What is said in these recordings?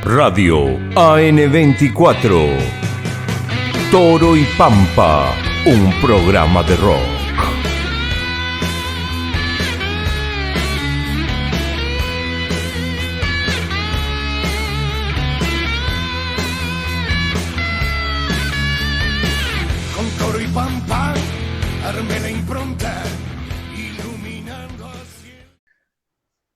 Radio AN24. Toro y Pampa, un programa de rock. Con Toro y Pampa, armé la impronta, iluminando así.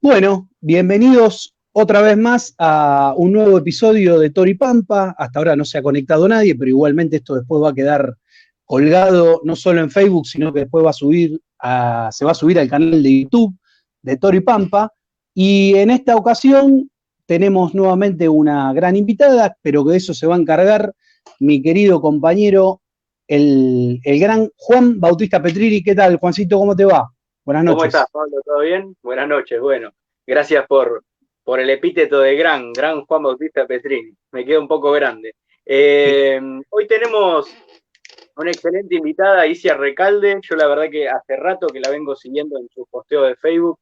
Bueno, bienvenidos otra vez más a un nuevo episodio de Toro y Pampa. Hasta ahora no se ha conectado nadie, pero igualmente esto después va a quedar colgado no solo en Facebook, sino que después se va a subir al canal de YouTube de Toro y Pampa. Y en esta ocasión tenemos nuevamente una gran invitada, pero que de eso se va a encargar mi querido compañero, el gran Juan Bautista Petrini. ¿Qué tal, Juancito? ¿Cómo te va? Buenas noches. ¿Cómo estás, Pablo? ¿Todo bien? Buenas noches. Bueno, gracias por el epíteto de gran Juan Bautista Petrini. Me queda un poco grande. Hoy tenemos una excelente invitada, Isia Recalde. Yo la verdad que hace rato que la vengo siguiendo en sus posteos de Facebook,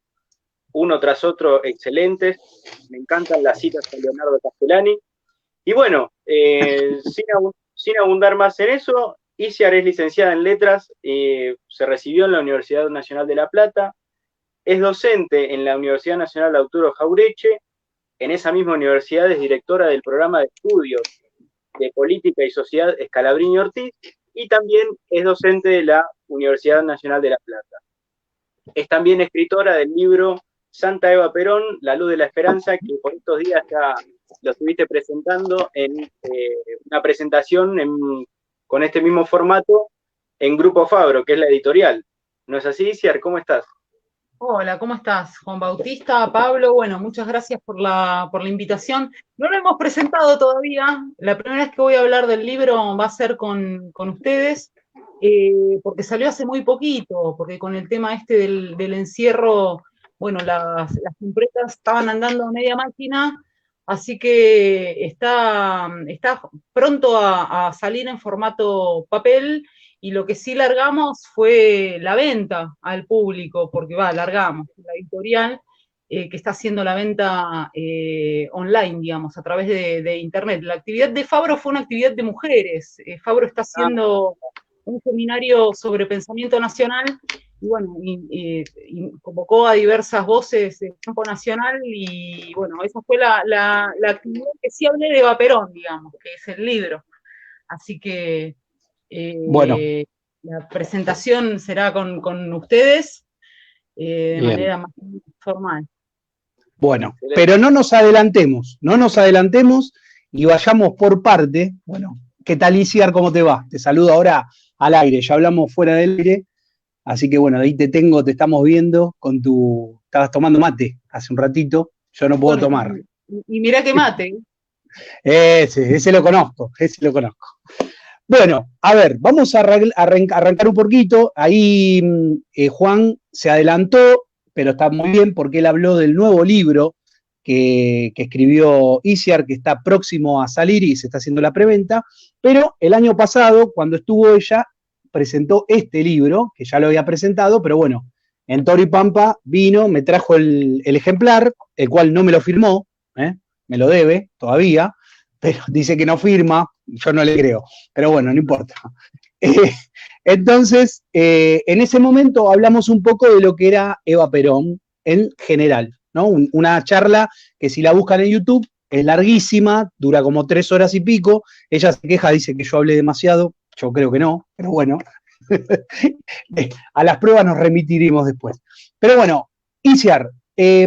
uno tras otro excelentes. Me encantan las citas con Leonardo Castellani. Y bueno, sin abundar más en eso, Isia es licenciada en Letras, se recibió en la Universidad Nacional de La Plata, es docente en la Universidad Nacional Arturo Jaureche. En esa misma universidad es directora del programa de estudios de política y sociedad Scalabrini Ortiz, y también es docente de la Universidad Nacional de La Plata. Es también escritora del libro Santa Eva Perón, La luz de la esperanza, que por estos días ya lo estuviste presentando en una presentación con este mismo formato en Grupo Fabro, que es la editorial. ¿No es así, Ciar? ¿Cómo estás? Hola, ¿cómo estás? Juan Bautista, Pablo, bueno, muchas gracias por la invitación. No lo hemos presentado todavía, la primera vez que voy a hablar del libro va a ser con ustedes, porque salió hace muy poquito, porque con el tema este del encierro, bueno, las impresas estaban andando a media máquina, así que está pronto a salir en formato papel. Y lo que sí largamos fue la venta al público, porque largamos la editorial que está haciendo la venta online, digamos, a través de internet. La actividad de Fabro fue una actividad de mujeres. Fabro está haciendo un seminario sobre pensamiento nacional, y bueno, y convocó a diversas voces del campo nacional, y bueno, esa fue la actividad que sí hablé de Eva Perón, digamos, que es el libro. Así que Bueno, la presentación será con ustedes de bien. manera más formal. Bueno, pero no nos adelantemos y vayamos por parte. Bueno, ¿qué tal, Isia? ¿Cómo te va? Te saludo ahora al aire, ya hablamos fuera del aire, así que bueno, ahí te estamos viendo estabas tomando mate hace un ratito, yo no puedo tomar. Y mirá que mate. Ese lo conozco. Bueno, a ver, vamos a arrancar un poquito. Ahí Juan se adelantó, pero está muy bien porque él habló del nuevo libro que escribió Isia, que está próximo a salir y se está haciendo la preventa. Pero el año pasado, cuando estuvo ella, presentó este libro, que ya lo había presentado, pero bueno, en Toro y Pampa vino, me trajo el ejemplar, el cual no me lo firmó, me lo debe todavía, pero dice que no firma, yo no le creo, pero bueno, no importa. Entonces, en ese momento hablamos un poco de lo que era Eva Perón en general, ¿no? Una charla que si la buscan en YouTube es larguísima, dura como 3 horas y pico, ella se queja, dice que yo hablé demasiado, yo creo que no, pero bueno, a las pruebas nos remitiremos después. Pero bueno, Isia,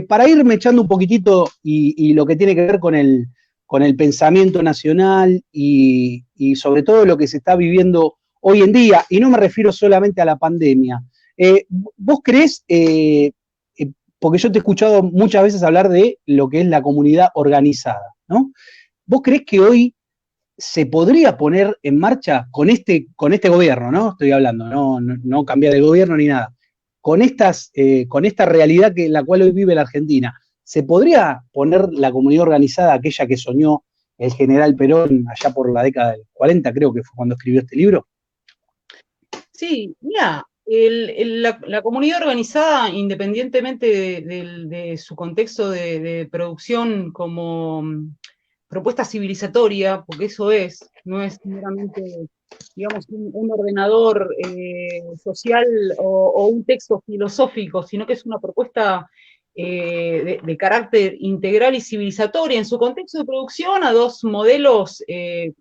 para irme echando un poquitito y lo que tiene que ver con el pensamiento nacional y sobre todo lo que se está viviendo hoy en día, y no me refiero solamente a la pandemia. ¿Vos creés, porque yo te he escuchado muchas veces hablar de lo que es la comunidad organizada, ¿no? ¿Vos creés que hoy se podría poner en marcha con este gobierno, ¿no? Estoy hablando, no cambiar de gobierno ni nada. Con esta realidad en la cual hoy vive la Argentina, ¿se podría poner la comunidad organizada, aquella que soñó el general Perón allá por la década del 40, creo que fue cuando escribió este libro? Sí, mira, la comunidad organizada, independientemente de su contexto de producción como propuesta civilizatoria, porque eso no es meramente, digamos, un ordenador social o un texto filosófico, sino que es una propuesta de carácter integral y civilizatoria. En su contexto de producción, a dos modelos,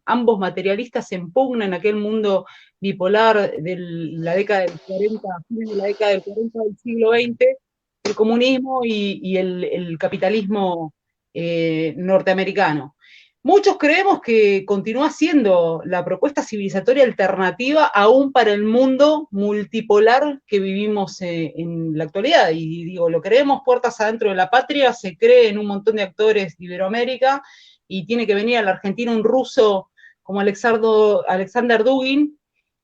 ambos materialistas, en pugna en aquel mundo bipolar de la década del 40, fines de la década del 40 del siglo XX, el comunismo y el capitalismo norteamericano. Muchos creemos que continúa siendo la propuesta civilizatoria alternativa aún para el mundo multipolar que vivimos en la actualidad. Y digo, lo creemos puertas adentro de la patria, se cree en un montón de actores de Iberoamérica y tiene que venir a la Argentina un ruso como Alexander Dugin,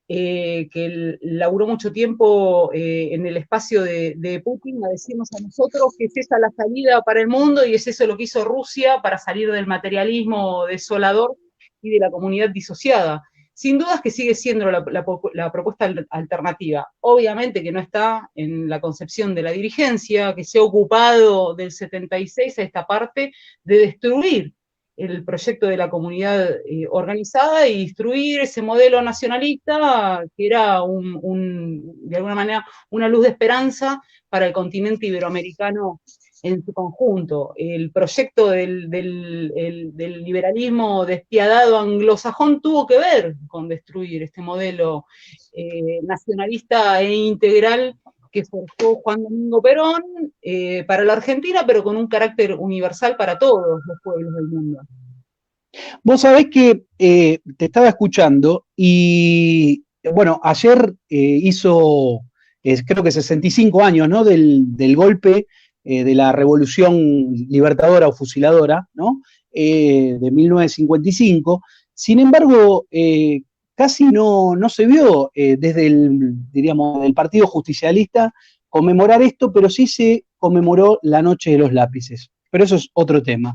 que laburó mucho tiempo en el espacio de Putin, a decirnos a nosotros que es esa la salida para el mundo y es eso lo que hizo Rusia para salir del materialismo desolador y de la comunidad disociada. Sin dudas que sigue siendo la propuesta alternativa. Obviamente que no está en la concepción de la dirigencia, que se ha ocupado del 76 a esta parte de destruir el proyecto de la comunidad organizada y destruir ese modelo nacionalista que era de alguna manera una luz de esperanza para el continente iberoamericano en su conjunto. El proyecto del liberalismo despiadado anglosajón tuvo que ver con destruir este modelo nacionalista e integral que forjó Juan Domingo Perón para la Argentina, pero con un carácter universal para todos los pueblos del mundo. Vos sabés que te estaba escuchando y, bueno, ayer hizo, creo que 65 años, ¿no? Del golpe de la Revolución Libertadora o Fusiladora, ¿no? De 1955. Sin embargo, casi no se vio desde diríamos, el Partido Justicialista conmemorar esto, pero sí se conmemoró la Noche de los Lápices. Pero eso es otro tema.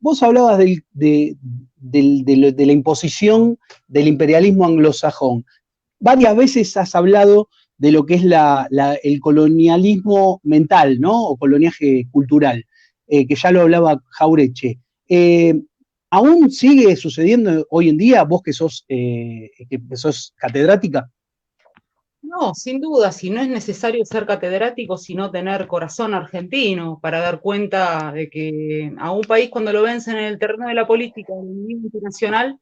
Vos hablabas de la imposición del imperialismo anglosajón. Varias veces has hablado de lo que es el colonialismo mental, ¿no? O coloniaje cultural, que ya lo hablaba Jauretche. ¿Aún sigue sucediendo hoy en día, vos que sos catedrática? No, sin duda, si no es necesario ser catedrático, sino tener corazón argentino para dar cuenta de que a un país cuando lo vencen en el terreno de la política, en el nivel internacional,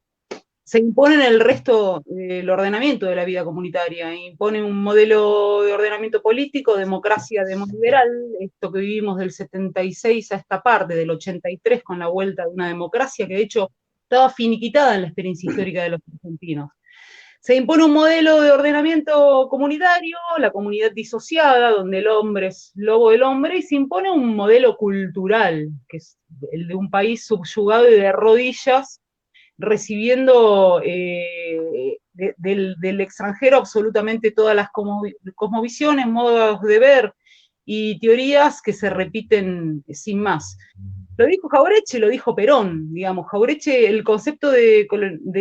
se impone en el resto del ordenamiento de la vida comunitaria, impone un modelo de ordenamiento político, democracia demoliberal, esto que vivimos del 76 a esta parte, del 83 con la vuelta de una democracia que de hecho estaba finiquitada en la experiencia histórica de los argentinos. Se impone un modelo de ordenamiento comunitario, la comunidad disociada, donde el hombre es lobo del hombre, y se impone un modelo cultural, que es el de un país subyugado y de rodillas, recibiendo del extranjero absolutamente todas las cosmovisiones, modos de ver y teorías que se repiten sin más. Lo dijo Jauretche, lo dijo Perón, digamos. Jauretche, el concepto de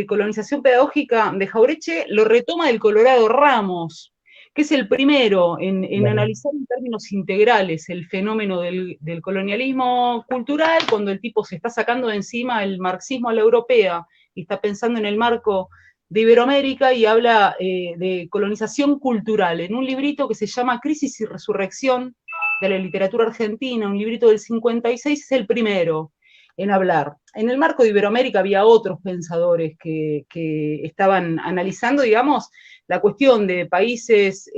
colonización pedagógica de Jauretche lo retoma del Colorado Ramos, que es el primero en analizar en términos integrales el fenómeno del colonialismo cultural, cuando el tipo se está sacando de encima el marxismo a la europea y está pensando en el marco de Iberoamérica y habla de colonización cultural, en un librito que se llama Crisis y Resurrección de la literatura argentina, un librito del 56, es el primero en hablar. En el marco de Iberoamérica había otros pensadores que estaban analizando, digamos, la cuestión de países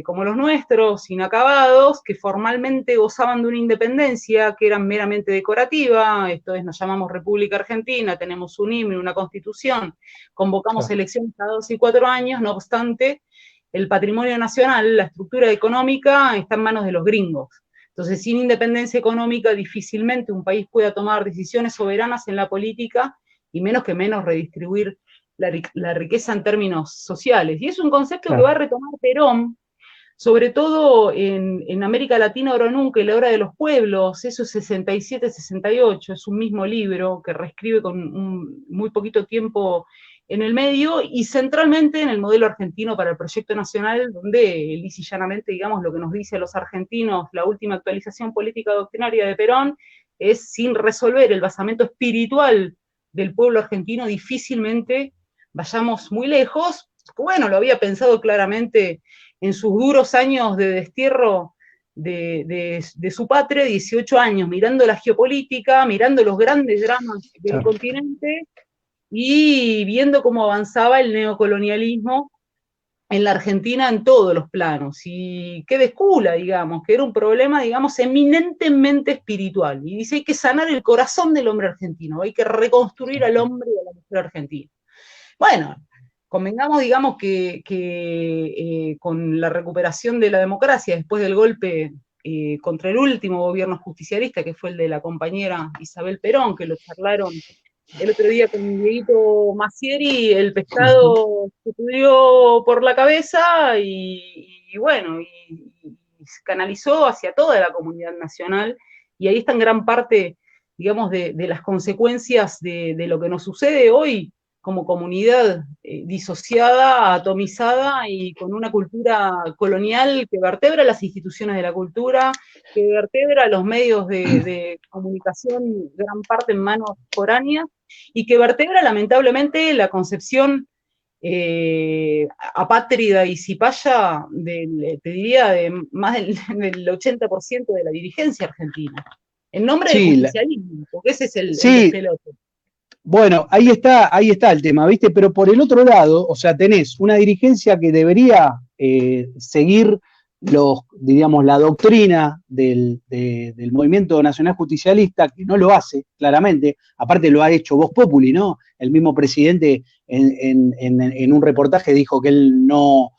como los nuestros, inacabados, que formalmente gozaban de una independencia que era meramente decorativa, esto es, nos llamamos República Argentina, tenemos un himno, una constitución, convocamos elecciones cada 2 y 4 años, no obstante, el patrimonio nacional, la estructura económica está en manos de los gringos. Entonces, sin independencia económica, difícilmente un país pueda tomar decisiones soberanas en la política y menos redistribuir la riqueza en términos sociales. Y es un concepto que va a retomar Perón, sobre todo en América Latina ahora nunca, y la hora de los pueblos, eso es 67-68, es un mismo libro que reescribe con muy poquito tiempo en el medio, y centralmente en el modelo argentino para el proyecto nacional, donde lisa y llanamente, digamos, lo que nos dice a los argentinos la última actualización política doctrinaria de Perón, es sin resolver el basamento espiritual del pueblo argentino, difícilmente vayamos muy lejos. Bueno, lo había pensado claramente en sus duros años de destierro de su patria, 18 años, mirando la geopolítica, mirando los grandes dramas del continente y viendo cómo avanzaba el neocolonialismo en la Argentina en todos los planos, y que descula, digamos, que era un problema, digamos, eminentemente espiritual, y dice, hay que sanar el corazón del hombre argentino, hay que reconstruir al hombre y a la mujer argentina. Bueno, convengamos, digamos, que con la recuperación de la democracia, después del golpe contra el último gobierno justicialista, que fue el de la compañera Isabel Perón, que lo charlaron el otro día con Dieguito Massieri, el pescado se pudrió por la cabeza y bueno, y se canalizó hacia toda la comunidad nacional, y ahí está en gran parte, digamos, de las consecuencias de lo que nos sucede hoy como comunidad disociada, atomizada y con una cultura colonial que vertebra las instituciones de la cultura, que vertebra los medios de comunicación, gran parte en manos foráneas, y que vertebra lamentablemente la concepción apátrida y cipaya te diría, de más del 80% de la dirigencia argentina, en nombre del justicialismo, porque ese es el despelote. Bueno, ahí está el tema, ¿viste? Pero por el otro lado, o sea, tenés una dirigencia que debería seguir diríamos, la doctrina del movimiento nacional justicialista, que no lo hace, claramente, aparte lo ha hecho Vox Populi, ¿no? El mismo presidente en un reportaje dijo que él no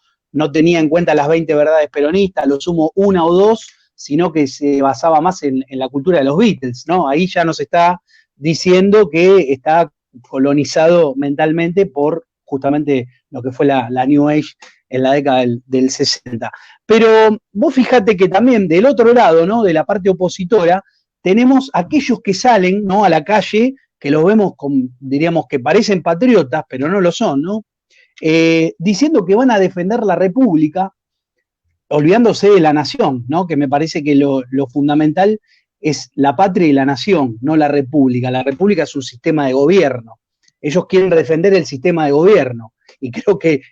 tenía en cuenta las 20 verdades peronistas, lo sumo una o dos, sino que se basaba más en la cultura de los Beatles, ¿no? Ahí ya nos está diciendo que está colonizado mentalmente por justamente lo que fue la New Age en la década del 60. Pero vos fíjate que también del otro lado, ¿no? De la parte opositora, tenemos aquellos que salen, ¿no? A la calle, que los vemos, diríamos que parecen patriotas, pero no lo son, ¿no? Diciendo que van a defender la República, olvidándose de la nación, ¿no? Que me parece que lo fundamental es la patria y la nación, no la república. La república es un sistema de gobierno. Ellos quieren defender el sistema de gobierno. Y creo que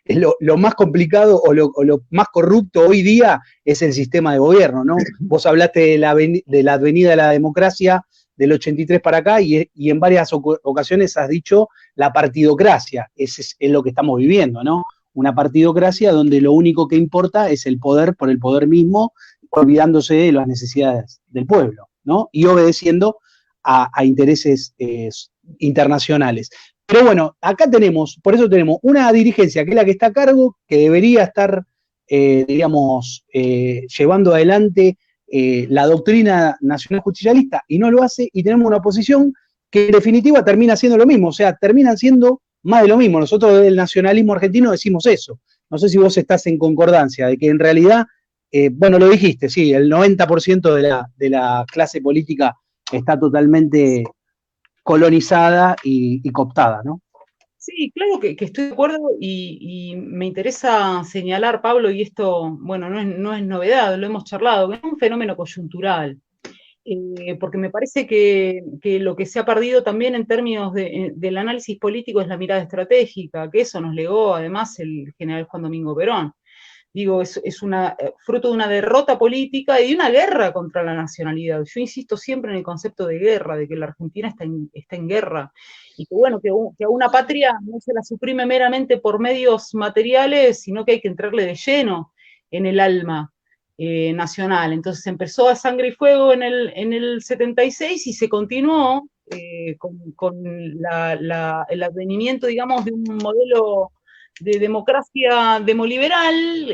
lo más complicado o lo más corrupto hoy día es el sistema de gobierno, ¿no? Vos hablaste de la avenida de la democracia del 83 para acá y en varias ocasiones has dicho la partidocracia. Ese es lo que estamos viviendo, ¿no? Una partidocracia donde lo único que importa es el poder por el poder mismo, olvidándose de las necesidades del pueblo, ¿no? Y obedeciendo a intereses internacionales. Pero bueno, acá tenemos, por eso tenemos una dirigencia que es la que está a cargo, que debería estar, digamos, llevando adelante la doctrina nacional justicialista, y no lo hace, y tenemos una oposición que en definitiva termina siendo lo mismo, o sea, terminan siendo más de lo mismo. Nosotros del nacionalismo argentino decimos eso. No sé si vos estás en concordancia, de que en realidad, bueno, lo dijiste, sí, el 90% de la clase política está totalmente colonizada y cooptada, ¿no? Sí, claro que estoy de acuerdo, y me interesa señalar, Pablo, y esto, bueno, no es novedad, lo hemos charlado, que es un fenómeno coyuntural, porque me parece que lo que se ha perdido también en términos del análisis político es la mirada estratégica, que eso nos legó además el general Juan Domingo Perón. Digo, es fruto de una derrota política y de una guerra contra la nacionalidad. Yo insisto siempre en el concepto de guerra, de que la Argentina está en guerra, y que bueno, que a una patria no se la suprime meramente por medios materiales, sino que hay que entrarle de lleno en el alma nacional. Entonces empezó a sangre y fuego en el 76 y se continuó con el advenimiento, digamos, de un modelo de democracia demoliberal,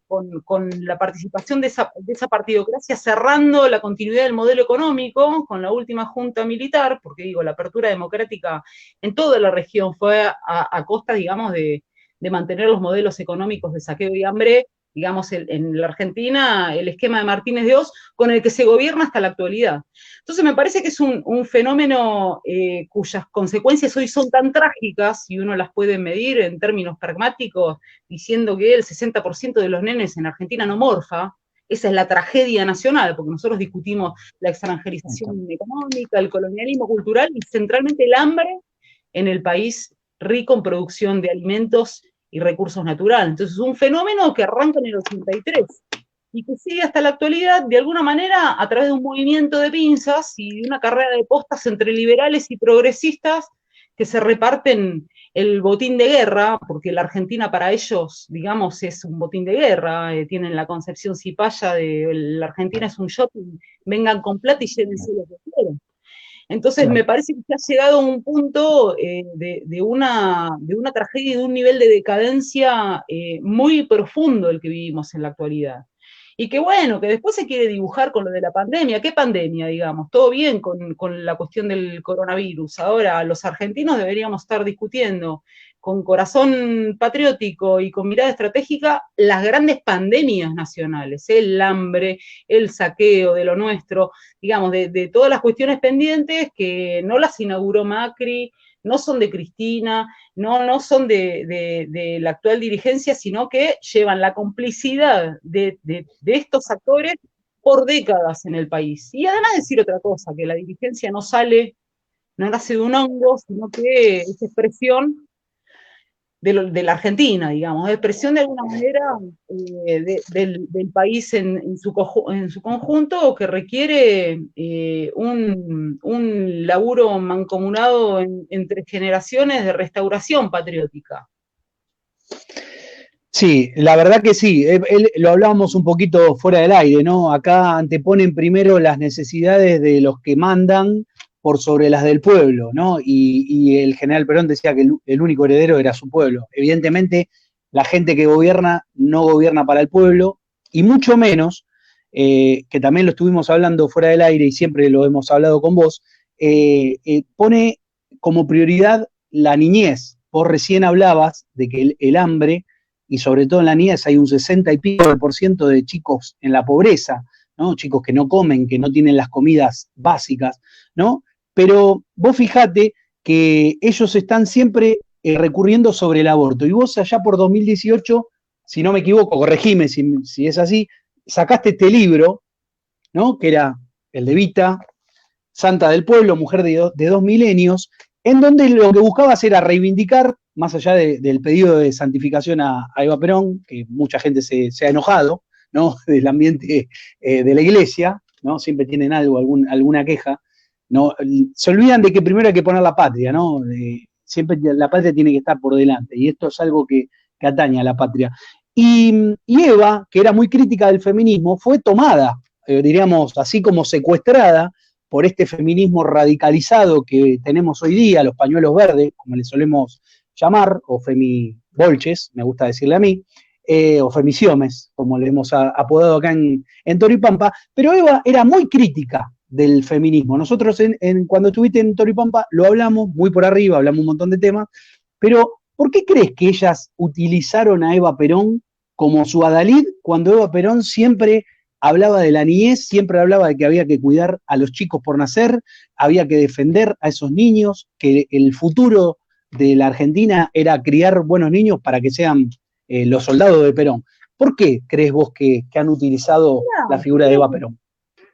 con la participación de esa partidocracia cerrando la continuidad del modelo económico con la última junta militar, porque digo, la apertura democrática en toda la región fue a costa, digamos, de mantener los modelos económicos de saqueo y hambre, digamos, en la Argentina, el esquema de Martínez de Oz, con el que se gobierna hasta la actualidad. Entonces me parece que es un fenómeno cuyas consecuencias hoy son tan trágicas, y uno las puede medir en términos pragmáticos, diciendo que el 60% de los nenes en Argentina no morfa, esa es la tragedia nacional, porque nosotros discutimos la extranjerización económica, el colonialismo cultural y centralmente el hambre en el país rico en producción de alimentos y recursos naturales. Entonces es un fenómeno que arranca en el 83 y que sigue hasta la actualidad, de alguna manera, a través de un movimiento de pinzas y de una carrera de postas entre liberales y progresistas que se reparten el botín de guerra, porque la Argentina para ellos, digamos, es un botín de guerra, tienen la concepción cipaya de la Argentina es un shopping, vengan con plata y llévense lo que quieran. Entonces me parece que se ha llegado a un punto de una tragedia y de un nivel de decadencia muy profundo el que vivimos en la actualidad. Y que bueno, que después se quiere dibujar con lo de la pandemia. ¿Qué pandemia, digamos? Todo bien con la cuestión del coronavirus. Ahora los argentinos deberíamos estar discutiendo con corazón patriótico y con mirada estratégica las grandes pandemias nacionales, el hambre, el saqueo de lo nuestro, digamos, de todas las cuestiones pendientes que no las inauguró Macri, no son de Cristina, no son de la actual dirigencia, sino que llevan la complicidad de estos actores por décadas en el país. Y además decir otra cosa, que la dirigencia no nace de un hongo, sino que es expresión de la Argentina, digamos, expresión de alguna manera del país en su conjunto, que requiere un laburo mancomunado entre generaciones de restauración patriótica. Sí, la verdad que sí, lo hablábamos un poquito fuera del aire, ¿no? Acá anteponen primero las necesidades de los que mandan por sobre las del pueblo, ¿no? Y el general Perón decía que el único heredero era su pueblo. Evidentemente, la gente que gobierna no gobierna para el pueblo, y mucho menos, que también lo estuvimos hablando fuera del aire y siempre lo hemos hablado con vos, pone como prioridad la niñez. Vos recién hablabas de que el hambre, y sobre todo en la niñez hay un 60 y pico por ciento de chicos en la pobreza, ¿no? Chicos que no comen, que no tienen las comidas básicas, ¿no? Pero vos fijate que ellos están siempre recurriendo sobre el aborto. Y vos allá por 2018, si no me equivoco, corregime si es así, sacaste este libro, ¿no? Que era el de Vita, Santa del Pueblo, mujer de 2 milenios, en donde lo que buscabas era reivindicar, más allá del pedido de santificación a Eva Perón, que mucha gente se ha enojado, ¿no? Del ambiente de la iglesia, ¿no? Siempre tienen alguna queja, ¿no? Se olvidan de que primero hay que poner la patria, ¿no? Siempre la patria tiene que estar por delante, y esto es algo que atañe a la patria. Y Eva, que era muy crítica del feminismo, fue tomada, diríamos, así como secuestrada por este feminismo radicalizado que tenemos hoy día, los pañuelos verdes, como le solemos llamar, o femibolches, me gusta decirle a mí, o femisiomes, como le hemos apodado acá en Toripampa, pero Eva era muy crítica del feminismo. Nosotros cuando estuviste en Toripampa lo hablamos muy por arriba, hablamos un montón de temas, pero ¿por qué crees que ellas utilizaron a Eva Perón como su adalid cuando Eva Perón siempre hablaba de la niñez, siempre hablaba de que había que cuidar a los chicos por nacer, había que defender a esos niños, que el futuro de la Argentina era criar buenos niños para que sean los soldados de Perón? ¿Por qué crees vos que han utilizado la figura de Eva Perón?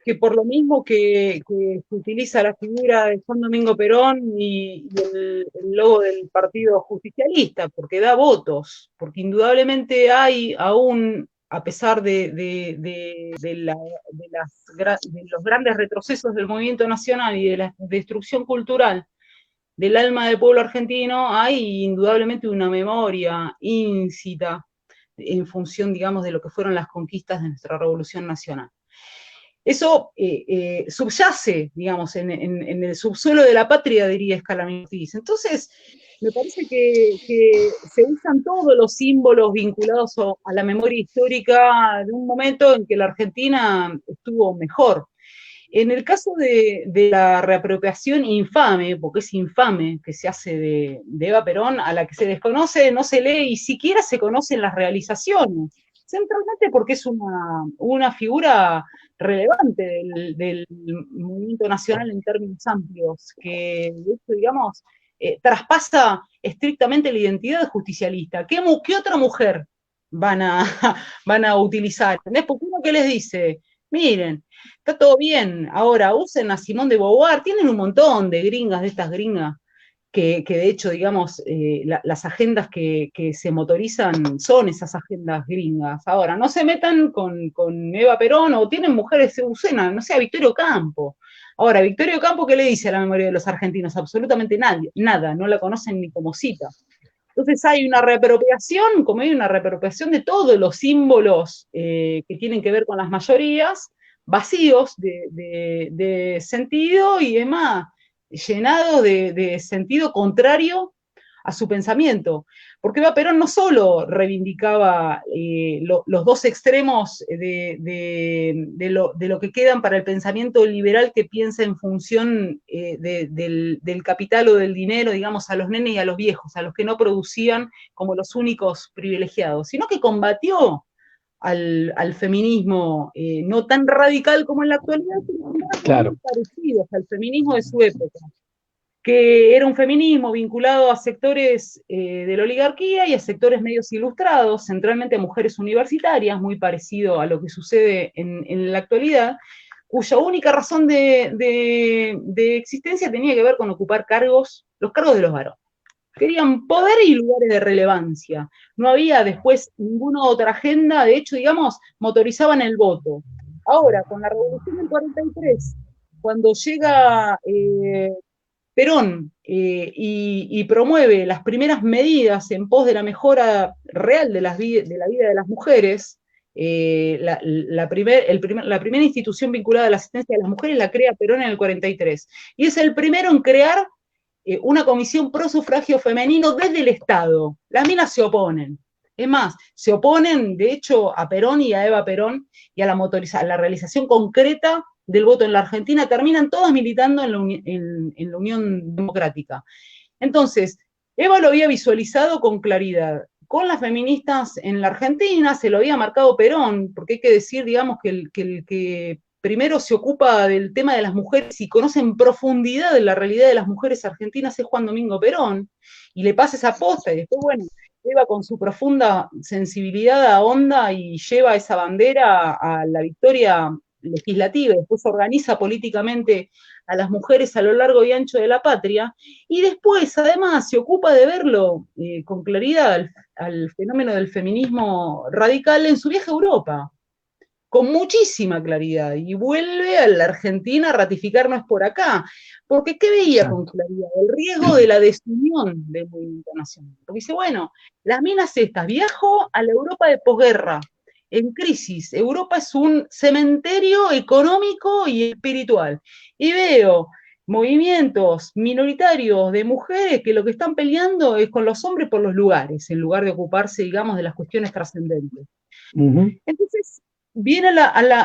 Que por lo mismo que se utiliza la figura de Juan Domingo Perón y el logo del Partido Justicialista, porque da votos, porque indudablemente hay aún, a pesar de los grandes retrocesos del movimiento nacional y de la destrucción cultural del alma del pueblo argentino, hay indudablemente una memoria íncita en función, digamos, de lo que fueron las conquistas de nuestra Revolución Nacional. Eso subyace, digamos, en el subsuelo de la patria, diría Scalabrini Ortiz. Entonces, me parece que se usan todos los símbolos vinculados a la memoria histórica de un momento en que la Argentina estuvo mejor. En el caso de la reapropiación infame, porque es infame que se hace de Eva Perón, a la que se desconoce, no se lee y siquiera se conocen las realizaciones, centralmente porque es una figura relevante del movimiento nacional en términos amplios, que de hecho, digamos, traspasa estrictamente la identidad justicialista. ¿Qué otra mujer van a, van a utilizar. ¿Entendés? Porque uno que les dice, miren, está todo bien, ahora usen a Simone de Beauvoir, tienen un montón de gringas, de estas gringas, que de hecho, digamos, las agendas que se motorizan son esas agendas gringas. Ahora, no se metan con Eva Perón o tienen mujeres, usen no sé, a Victorio Campo. Ahora, Victorio Campo, ¿qué le dice a la memoria de los argentinos? Absolutamente nadie, nada, no la conocen ni como cita. Entonces hay una reapropiación, como hay una reapropiación de todos los símbolos que tienen que ver con las mayorías, vacíos de sentido y demás, llenados de sentido contrario a su pensamiento. Porque Eva Perón no solo reivindicaba los dos extremos de lo que quedan para el pensamiento liberal que piensa en función del capital o del dinero, digamos, a los nenes y a los viejos, a los que no producían como los únicos privilegiados, sino que combatió al feminismo no tan radical como en la actualidad, sino Claro. muy parecidos al feminismo de su época, que era un feminismo vinculado a sectores de la oligarquía y a sectores medios ilustrados, centralmente a mujeres universitarias, muy parecido a lo que sucede en la actualidad, cuya única razón de existencia tenía que ver con ocupar los cargos de los varones. Querían poder y lugares de relevancia. No había después ninguna otra agenda, de hecho, digamos, motorizaban el voto. Ahora, con la Revolución del 43, cuando llega Perón y promueve las primeras medidas en pos de la mejora real de la vida de las mujeres, la primera institución vinculada a la asistencia de las mujeres la crea Perón en el 43. Y es el primero en crear una comisión pro sufragio femenino desde el Estado. Las minas se oponen. Es más, se oponen, de hecho, a Perón y a Eva Perón y a la realización concreta del voto en la Argentina, terminan todas militando en la Unión Democrática. Entonces, Eva lo había visualizado con claridad. Con las feministas en la Argentina se lo había marcado Perón, porque hay que decir, digamos, que el que primero se ocupa del tema de las mujeres y conoce en profundidad la realidad de las mujeres argentinas es Juan Domingo Perón, y le pasa esa posta, y después, bueno, Eva con su profunda sensibilidad ahonda y lleva esa bandera a la victoria legislativa, y después organiza políticamente a las mujeres a lo largo y ancho de la patria, y después además se ocupa de verlo con claridad al fenómeno del feminismo radical en su viaje a Europa, con muchísima claridad, y vuelve a la Argentina a ratificar no es por acá, porque ¿qué veía con claridad? El riesgo de la desunión del movimiento nacional. Porque dice, bueno, las minas estas, viajo a la Europa de posguerra, en crisis, Europa es un cementerio económico y espiritual, y veo movimientos minoritarios de mujeres que lo que están peleando es con los hombres por los lugares, en lugar de ocuparse, digamos, de las cuestiones trascendentes. Entonces, viene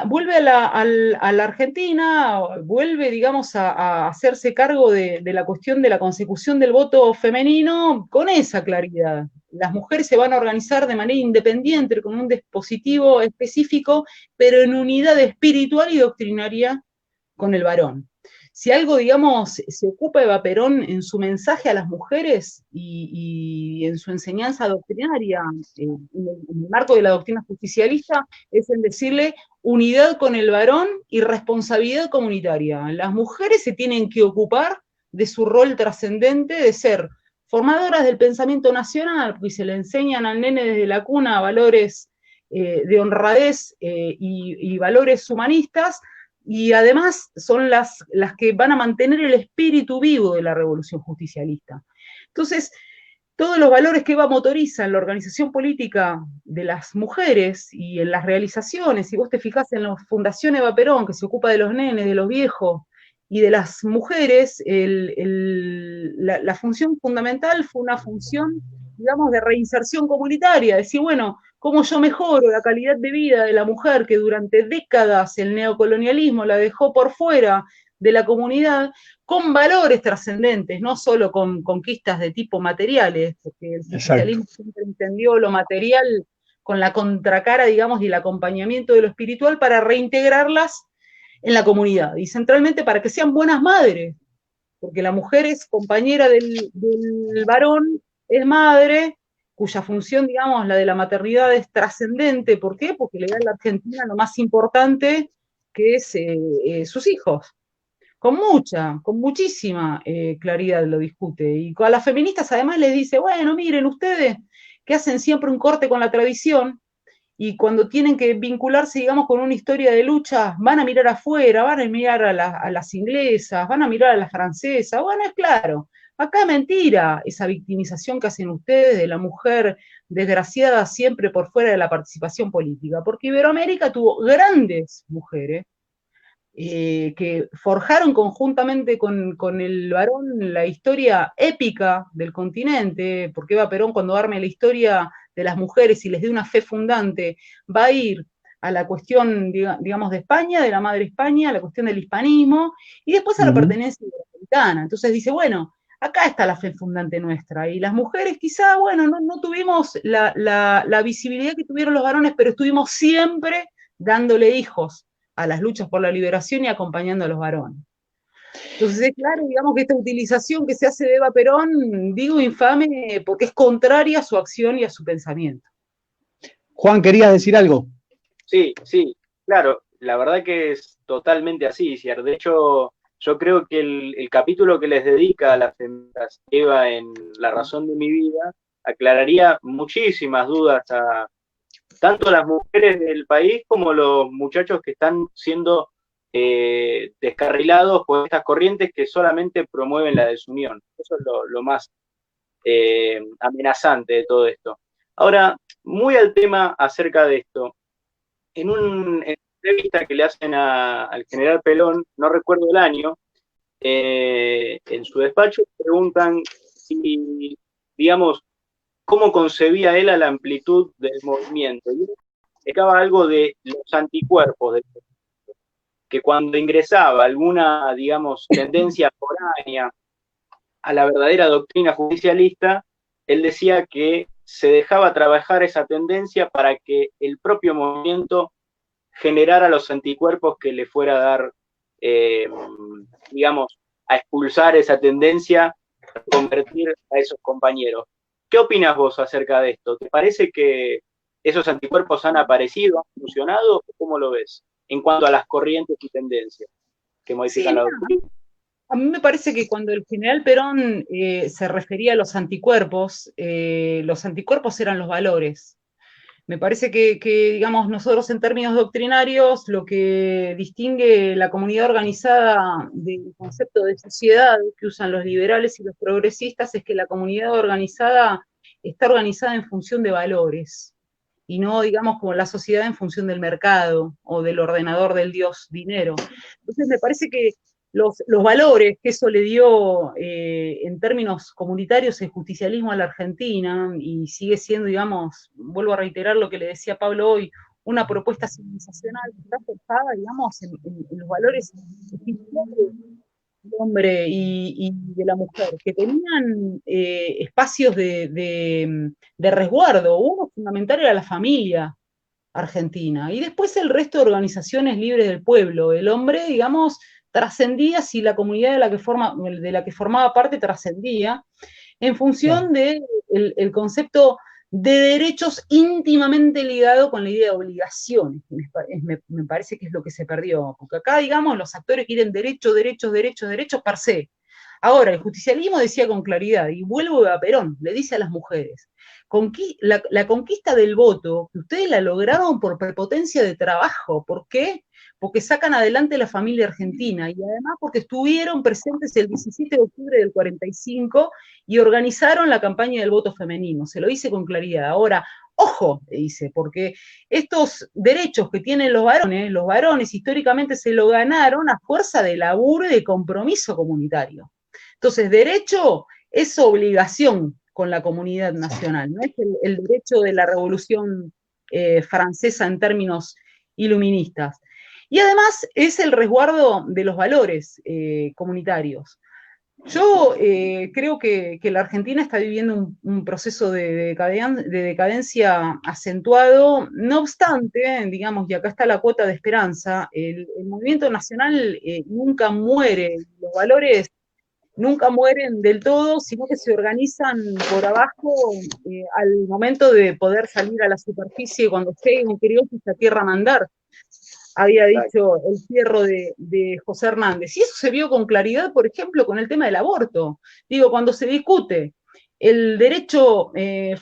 vuelve a la Argentina, vuelve, digamos, a hacerse cargo de la cuestión de la consecución del voto femenino con esa claridad. Las mujeres se van a organizar de manera independiente, con un dispositivo específico, pero en unidad espiritual y doctrinaria con el varón. Si algo, digamos, se ocupa Eva Perón en su mensaje a las mujeres y en su enseñanza doctrinaria, en el marco de la doctrina justicialista, es en decirle unidad con el varón y responsabilidad comunitaria. Las mujeres se tienen que ocupar de su rol trascendente de ser formadoras del pensamiento nacional, porque se le enseñan al nene desde la cuna valores de honradez y valores humanistas, y además son las que van a mantener el espíritu vivo de la revolución justicialista. Entonces, todos los valores que Eva motoriza en la organización política de las mujeres y en las realizaciones, si vos te fijás en la Fundación Eva Perón, que se ocupa de los nenes, de los viejos y de las mujeres, la función fundamental fue una función, digamos, de reinserción comunitaria, decir, bueno, cómo yo mejoro la calidad de vida de la mujer que durante décadas el neocolonialismo la dejó por fuera de la comunidad, con valores trascendentes, no solo con conquistas de tipo materiales, porque el socialismo siempre entendió lo material con la contracara, digamos, y el acompañamiento de lo espiritual para reintegrarlas en la comunidad, y centralmente para que sean buenas madres, porque la mujer es compañera del varón, es madre, cuya función, digamos, la de la maternidad es trascendente. ¿Por qué? Porque le da a la Argentina lo más importante, que es sus hijos. Con muchísima claridad lo discute. Y a las feministas además les dice, bueno, miren, ustedes que hacen siempre un corte con la tradición, y cuando tienen que vincularse, digamos, con una historia de lucha, van a mirar afuera, van a mirar a las inglesas, van a mirar a las francesas. Bueno, es claro, acá mentira esa victimización que hacen ustedes de la mujer desgraciada siempre por fuera de la participación política, porque Iberoamérica tuvo grandes mujeres, que forjaron conjuntamente con el varón la historia épica del continente, porque Eva Perón, cuando arme la historia de las mujeres y les dé una fe fundante, va a ir a la cuestión, digamos, de España, de la madre España, a la cuestión del hispanismo, y después a la pertenencia iberoamericana. Entonces dice, bueno, acá está la fe fundante nuestra, y las mujeres quizá, bueno, no tuvimos la visibilidad que tuvieron los varones, pero estuvimos siempre dándole hijos a las luchas por la liberación y acompañando a los varones. Entonces es claro, digamos, que esta utilización que se hace de Eva Perón, digo infame, porque es contraria a su acción y a su pensamiento. Juan, ¿querías decir algo? Sí, claro, la verdad que es totalmente así, Ciar. De hecho, yo creo que el capítulo que les dedica a las feministas Eva en La razón de mi vida aclararía muchísimas dudas a tanto las mujeres del país como los muchachos que están siendo descarrilados por estas corrientes que solamente promueven la desunión. Eso es lo más amenazante de todo esto. Ahora, muy al tema acerca de esto, en una entrevista que le hacen al general Pelón, no recuerdo el año, en su despacho preguntan si, digamos, cómo concebía él a la amplitud del movimiento. Y él explicaba algo de los anticuerpos, que cuando ingresaba alguna, digamos, tendencia foránea a la verdadera doctrina justicialista, él decía que se dejaba trabajar esa tendencia para que el propio movimiento generara los anticuerpos que le fuera a dar, digamos, a expulsar esa tendencia, a convertir a esos compañeros. ¿Qué opinas vos acerca de esto? ¿Te parece que esos anticuerpos han aparecido, han funcionado? ¿Cómo lo ves en cuanto a las corrientes y tendencias que modifican la doctrina? A mí me parece que cuando el general Perón se refería a los anticuerpos eran los valores. Me parece que, digamos, nosotros en términos doctrinarios, lo que distingue la comunidad organizada del concepto de sociedad que usan los liberales y los progresistas es que la comunidad organizada está organizada en función de valores, y no, digamos, como la sociedad en función del mercado o del ordenador del dios dinero. Entonces me parece que los valores que eso le dio en términos comunitarios el justicialismo a la Argentina, y sigue siendo, digamos, vuelvo a reiterar lo que le decía Pablo hoy, una propuesta civilizacional que está forjada, digamos, en los valores del hombre y de la mujer, que tenían espacios de resguardo. Uno fundamental era la familia argentina, y después el resto de organizaciones libres del pueblo. El hombre, digamos, trascendía si la comunidad de la que formaba parte trascendía, en función del concepto de derechos íntimamente ligado con la idea de obligaciones, que me parece que es lo que se perdió, porque acá, digamos, los actores quieren derechos per se. Ahora, el justicialismo decía con claridad, y vuelvo a Perón, le dice a las mujeres, la conquista del voto, que ustedes la lograron por prepotencia de trabajo. ¿Por qué? Porque sacan adelante la familia argentina, y además porque estuvieron presentes el 17 de octubre del 45 y organizaron la campaña del voto femenino. Se lo dice con claridad. Ahora, ojo, le dice, porque estos derechos que tienen los varones históricamente se lo ganaron a fuerza de laburo y de compromiso comunitario. Entonces, derecho es obligación con la comunidad nacional, no es el derecho de la Revolución Francesa en términos iluministas. Y además es el resguardo de los valores comunitarios. Yo creo que la Argentina está viviendo un proceso de decadencia acentuado. No obstante, digamos, y acá está la cuota de esperanza, el movimiento nacional nunca muere. Los valores nunca mueren del todo, sino que se organizan por abajo al momento de poder salir a la superficie cuando llegue un criollo a tierra a mandar, había dicho el fierro de José Hernández. Y eso se vio con claridad, por ejemplo, con el tema del aborto. Digo, cuando se discute el derecho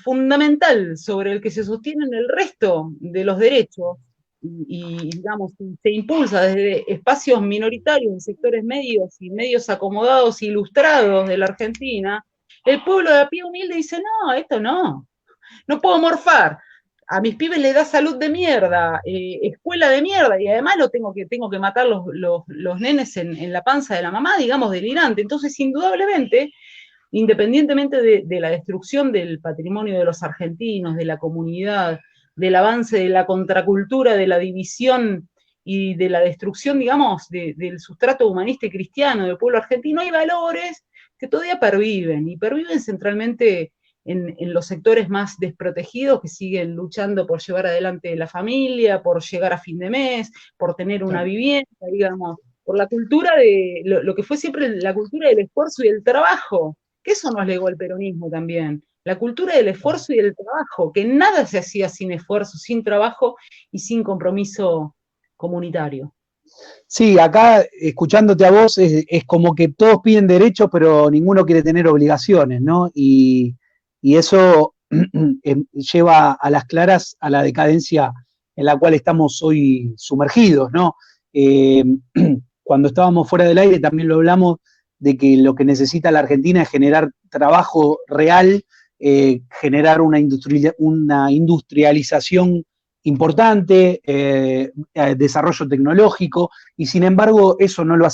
fundamental sobre el que se sostienen el resto de los derechos, digamos, se impulsa desde espacios minoritarios, en sectores medios y medios acomodados, ilustrados de la Argentina, el pueblo de a pie humilde dice, no, esto no puedo morfar. A mis pibes les da salud de mierda, escuela de mierda, y además tengo que matar los nenes en la panza de la mamá, digamos, delirante. Entonces, indudablemente, independientemente de la destrucción del patrimonio de los argentinos, de la comunidad, del avance de la contracultura, de la división y de la destrucción, digamos, del sustrato humanista y cristiano del pueblo argentino, hay valores que todavía perviven, y perviven centralmente en los sectores más desprotegidos que siguen luchando por llevar adelante la familia, por llegar a fin de mes, por tener una vivienda, digamos, por la cultura de lo que fue siempre la cultura del esfuerzo y del trabajo, que eso nos legó el peronismo también, la cultura del esfuerzo y del trabajo, que nada se hacía sin esfuerzo, sin trabajo y sin compromiso comunitario. Sí, acá escuchándote a vos es como que todos piden derechos, pero ninguno quiere tener obligaciones, ¿no? Y eso lleva a las claras a la decadencia en la cual estamos hoy sumergidos, ¿no? Cuando estábamos fuera del aire también lo hablamos de que lo que necesita la Argentina es generar trabajo real, generar una industrialización importante, desarrollo tecnológico, y sin embargo eso no lo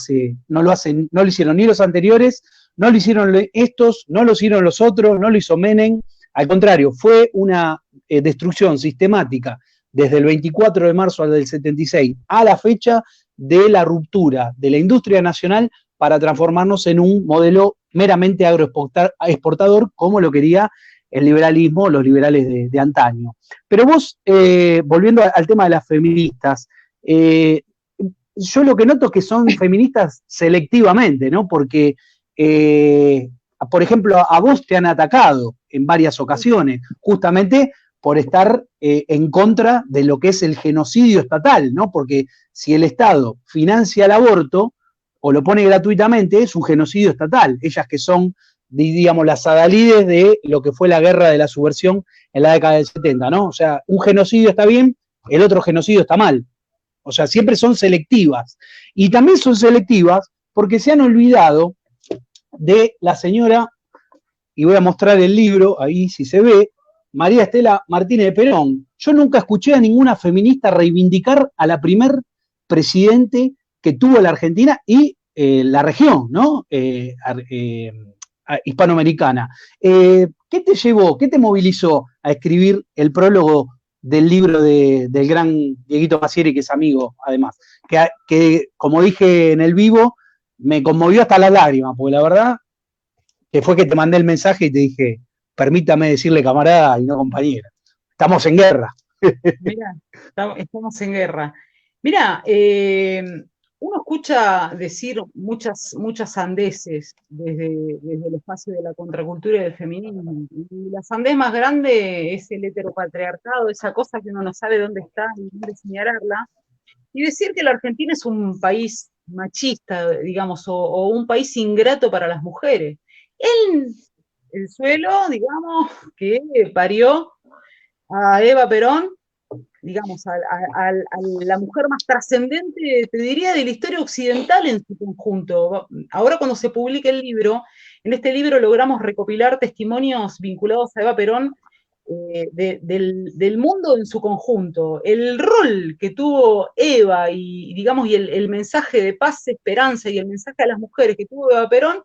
hicieron ni los anteriores, no lo hicieron estos, no lo hicieron los otros, no lo hizo Menem. Al contrario, fue una destrucción sistemática desde el 24 de marzo al del 76 a la fecha de la ruptura de la industria nacional para transformarnos en un modelo meramente agroexportador, como lo quería el liberalismo, los liberales de antaño. Pero vos, volviendo al tema de las feministas, yo lo que noto es que son feministas selectivamente, ¿no? Porque, por ejemplo, a vos te han atacado en varias ocasiones, justamente por estar en contra de lo que es el genocidio estatal, ¿no? Porque si el Estado financia el aborto o lo pone gratuitamente, es un genocidio estatal. Ellas que son, digamos, las adalides de lo que fue la guerra de la subversión en la década del 70, ¿no? O sea, un genocidio está bien, el otro genocidio está mal. O sea, siempre son selectivas. Y también son selectivas porque se han olvidado de la señora, y voy a mostrar el libro, ahí si se ve, María Estela Martínez de Perón. Yo nunca escuché a ninguna feminista reivindicar a la primer presidente que tuvo la Argentina y la región, ¿no? Hispanoamericana. ¿Qué te llevó, qué te movilizó a escribir el prólogo del libro del gran Dieguito Massieri, que es amigo, además? Que, como dije en el vivo, me conmovió hasta las lágrimas, porque la verdad que fue que te mandé el mensaje y te dije, permítame decirle camarada y no compañera. Estamos en guerra. Mira, estamos en guerra. Mira, uno escucha decir muchas sandeces desde el espacio de la contracultura y del feminismo. Y la sandez más grande es el heteropatriarcado, esa cosa que uno no sabe dónde está y dónde señalarla. Y decir que la Argentina es un país machista, digamos, o un país ingrato para las mujeres. El suelo, digamos, que parió a Eva Perón, digamos, a la mujer más trascendente, te diría, de la historia occidental en su conjunto. Ahora cuando se publique el libro, en este libro logramos recopilar testimonios vinculados a Eva Perón del mundo en su conjunto. El rol que tuvo Eva y digamos, y el mensaje de paz, esperanza y el mensaje a las mujeres que tuvo Eva Perón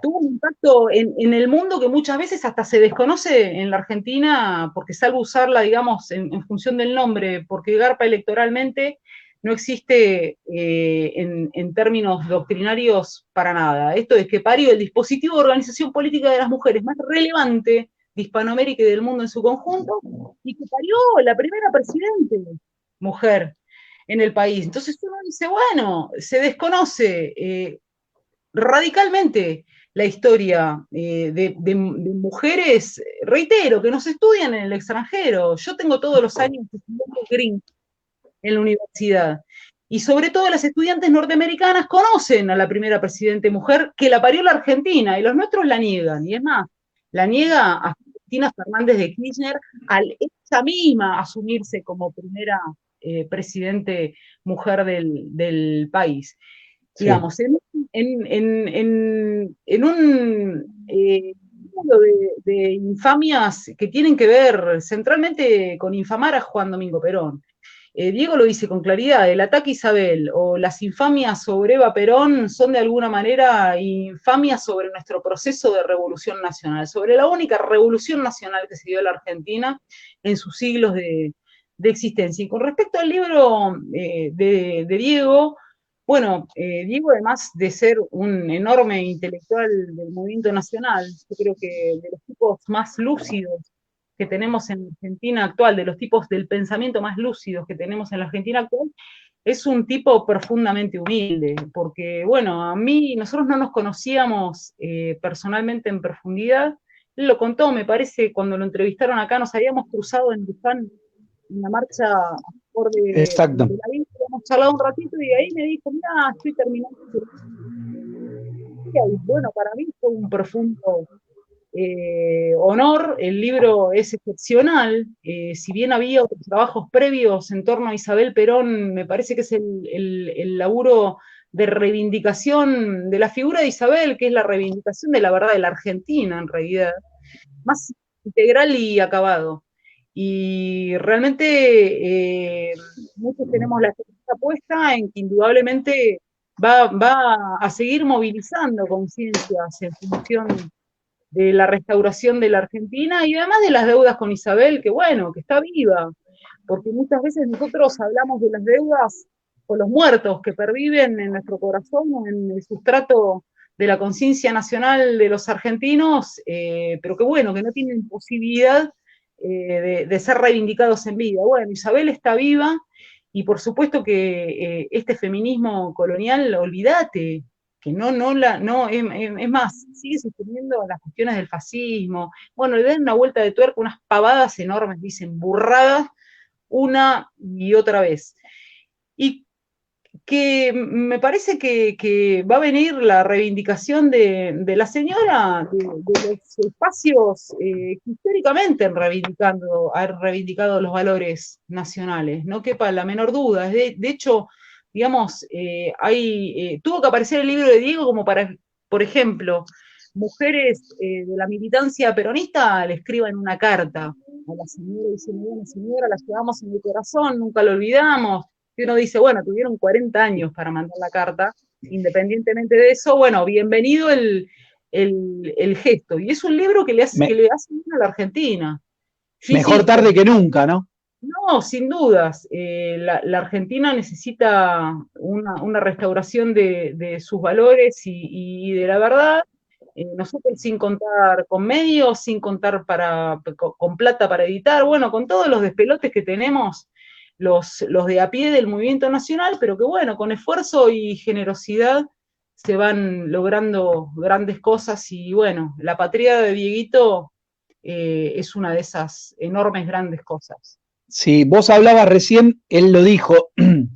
tuvo un impacto en el mundo que muchas veces hasta se desconoce en la Argentina, porque salvo usarla, digamos, en función del nombre, porque garpa electoralmente, no existe en términos doctrinarios para nada. Esto es que parió el dispositivo de organización política de las mujeres más relevante de Hispanoamérica y del mundo en su conjunto, y que parió la primera presidente mujer en el país. Entonces uno dice, bueno, se desconoce radicalmente la historia de mujeres, reitero, que nos estudian en el extranjero. Yo tengo todos los años estudiando gringo en la universidad. Y sobre todo las estudiantes norteamericanas conocen a la primera presidente mujer que la parió la Argentina, y los nuestros la niegan. Y es más, la niega a Cristina Fernández de Kirchner al ella misma asumirse como primera presidente mujer del país. Sí. Digamos, en un mundo de infamias que tienen que ver centralmente con infamar a Juan Domingo Perón. Diego lo dice con claridad, el ataque a Isabel o las infamias sobre Eva Perón son de alguna manera infamias sobre nuestro proceso de revolución nacional, sobre la única revolución nacional que se dio en la Argentina en sus siglos de existencia. Y con respecto al libro de Diego, bueno, Diego, además de ser un enorme intelectual del movimiento nacional, yo creo que de los tipos más lúcidos que tenemos en la Argentina actual, de los tipos del pensamiento más lúcidos que tenemos en la Argentina actual, es un tipo profundamente humilde, porque, bueno, nosotros no nos conocíamos personalmente en profundidad. Él lo contó, me parece, cuando lo entrevistaron acá, nos habíamos cruzado en Luján, en la marcha a favor de la vida, habíamos charlado un ratito y ahí me dijo, mira, estoy terminando. Y bueno, para mí fue un profundo honor, el libro es excepcional, si bien había otros trabajos previos en torno a Isabel Perón, me parece que es el laburo de reivindicación de la figura de Isabel, que es la reivindicación de la verdad de la Argentina, en realidad, más integral y acabado. Y realmente muchos tenemos la esperanza puesta en que indudablemente va a seguir movilizando conciencias en función de la restauración de la Argentina y además de las deudas con Isabel, que bueno, que está viva, porque muchas veces nosotros hablamos de las deudas con los muertos que perviven en nuestro corazón, en el sustrato de la conciencia nacional de los argentinos, pero que bueno, que no tienen posibilidad de ser reivindicados en vida. Bueno, Isabel está viva y por supuesto que este feminismo colonial, olvídate, que es más, sigue sosteniendo las cuestiones del fascismo. Bueno, le dan una vuelta de tuerca, unas pavadas enormes, dicen burradas, una y otra vez. Y que me parece que va a venir la reivindicación de la señora de los espacios que históricamente han reivindicado los valores nacionales, no quepa la menor duda. De hecho, digamos, tuvo que aparecer el libro de Diego como para, por ejemplo, mujeres de la militancia peronista le escriban una carta a la señora y dicen, bueno, señora, la llevamos en el corazón, nunca lo olvidamos. Y uno dice, bueno, tuvieron 40 años para mandar la carta, independientemente de eso, bueno, bienvenido el gesto. Y es un libro que le hace bien a la Argentina. Mejor tarde que nunca, ¿no? No, sin dudas. La Argentina necesita una restauración de sus valores y de la verdad. Nosotros sin contar con medios, sin contar con plata para editar, bueno, con todos los despelotes que tenemos, los de a pie del movimiento nacional, pero que bueno, con esfuerzo y generosidad se van logrando grandes cosas y bueno, la patria de Dieguito es una de esas enormes grandes cosas. Sí, vos hablabas recién, él lo dijo,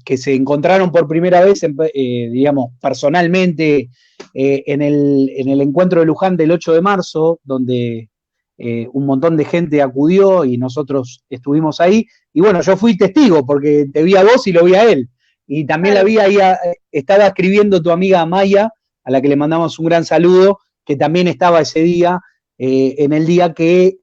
que se encontraron por primera vez, digamos, personalmente, en el encuentro de Luján del 8 de marzo, donde un montón de gente acudió y nosotros estuvimos ahí. Y bueno, yo fui testigo porque te vi a vos y lo vi a él. Y también la vi ahí, estaba escribiendo tu amiga Maya, a la que le mandamos un gran saludo, que también estaba ese día, en el día que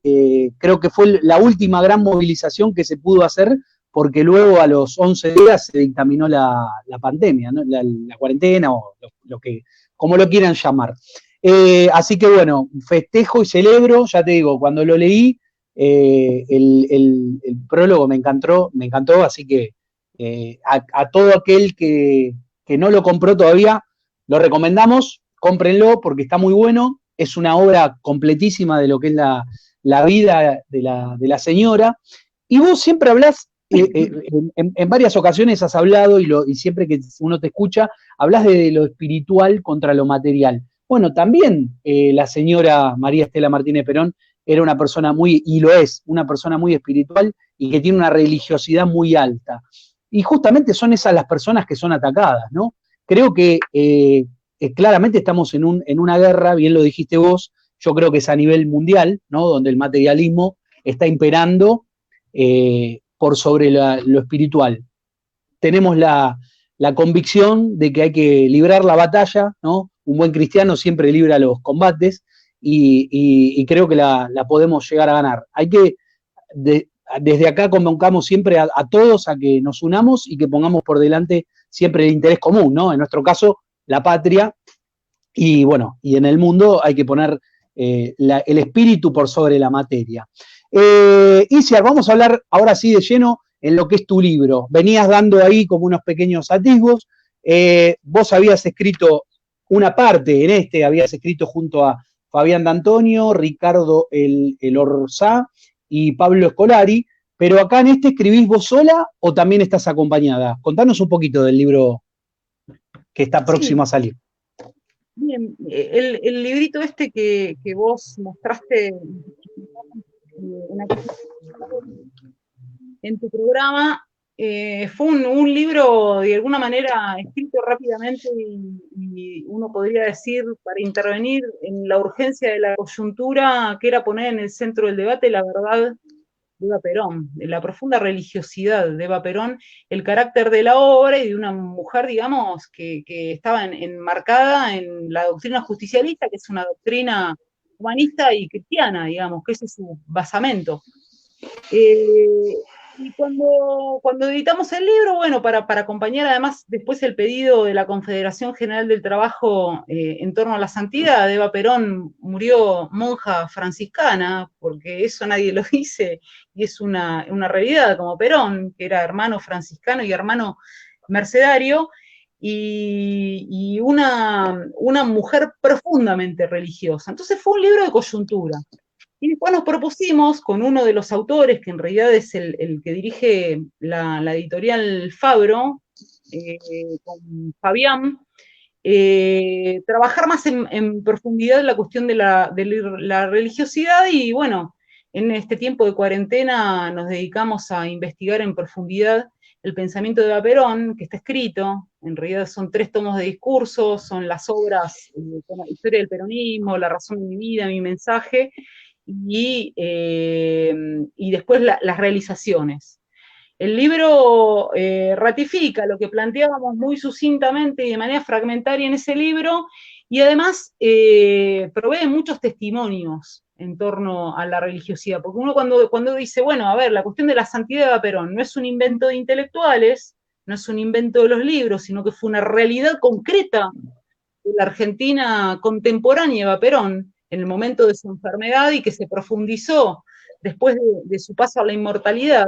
creo que fue la última gran movilización que se pudo hacer, porque luego a los 11 días se dictaminó la pandemia, ¿no? la cuarentena o como lo quieran llamar. Así que bueno, festejo y celebro, ya te digo, cuando lo leí, el prólogo me encantó, así que a todo aquel que no lo compró todavía, lo recomendamos, cómprenlo porque está muy bueno, es una obra completísima de lo que es la vida de la señora, y vos siempre hablás en varias ocasiones has hablado y siempre que uno te escucha, hablas de lo espiritual contra lo material. Bueno, también la señora María Estela Martínez Perón era una persona y lo es, una persona muy espiritual y que tiene una religiosidad muy alta. Y justamente son esas las personas que son atacadas, ¿no? Creo que claramente estamos en una guerra, bien lo dijiste vos, yo creo que es a nivel mundial, ¿no? Donde el materialismo está imperando por sobre lo espiritual. Tenemos la convicción de que hay que librar la batalla, ¿no? Un buen cristiano siempre libra los combates y creo que la podemos llegar a ganar. Hay que, desde acá convocamos siempre a todos a que nos unamos y que pongamos por delante siempre el interés común, ¿no? En nuestro caso, la patria, y bueno, y en el mundo hay que poner el espíritu por sobre la materia. Iciar, vamos a hablar ahora sí de lleno en lo que es tu libro. Venías dando ahí como unos pequeños atisbos. Vos habías escrito una parte habías escrito junto a Fabián D'Antonio, Ricardo el Orsá y Pablo Scolari, pero acá en ¿escribís vos sola o también estás acompañada? Contanos un poquito del libro que está próximo a salir. Bien, el librito que vos mostraste en tu programa fue un libro de alguna manera escrito rápidamente y uno podría decir para intervenir en la urgencia de la coyuntura, que era poner en el centro del debate la verdad de Eva Perón, de la profunda religiosidad de Eva Perón, el carácter de la obra y de una mujer, digamos, que estaba enmarcada en la doctrina justicialista, que es una doctrina humanista y cristiana, digamos, que ese es su basamento. Y cuando editamos el libro, bueno, para acompañar además después el pedido de la Confederación General del Trabajo en torno a la santidad, Eva Perón murió monja franciscana, porque eso nadie lo dice, y es una realidad, como Perón, que era hermano franciscano y hermano mercedario, y una mujer profundamente religiosa. Entonces fue un libro de coyuntura. Y después nos propusimos con uno de los autores, que en realidad es el que dirige la editorial Fabro, con Fabián, trabajar más en profundidad la cuestión de la religiosidad y bueno, en este tiempo de cuarentena nos dedicamos a investigar en profundidad el pensamiento de Eva Perón, que está escrito, en realidad son 3 tomos de discurso, son las obras, como Historia del Peronismo, La razón de mi vida, mi mensaje, y después las realizaciones. El libro ratifica lo que planteábamos muy sucintamente y de manera fragmentaria en ese libro, y además provee muchos testimonios en torno a la religiosidad, porque uno cuando dice, bueno, a ver, la cuestión de la santidad de Eva Perón no es un invento de intelectuales, no es un invento de los libros, sino que fue una realidad concreta de la Argentina contemporánea, Eva Perón, en el momento de su enfermedad y que se profundizó después de su paso a la inmortalidad,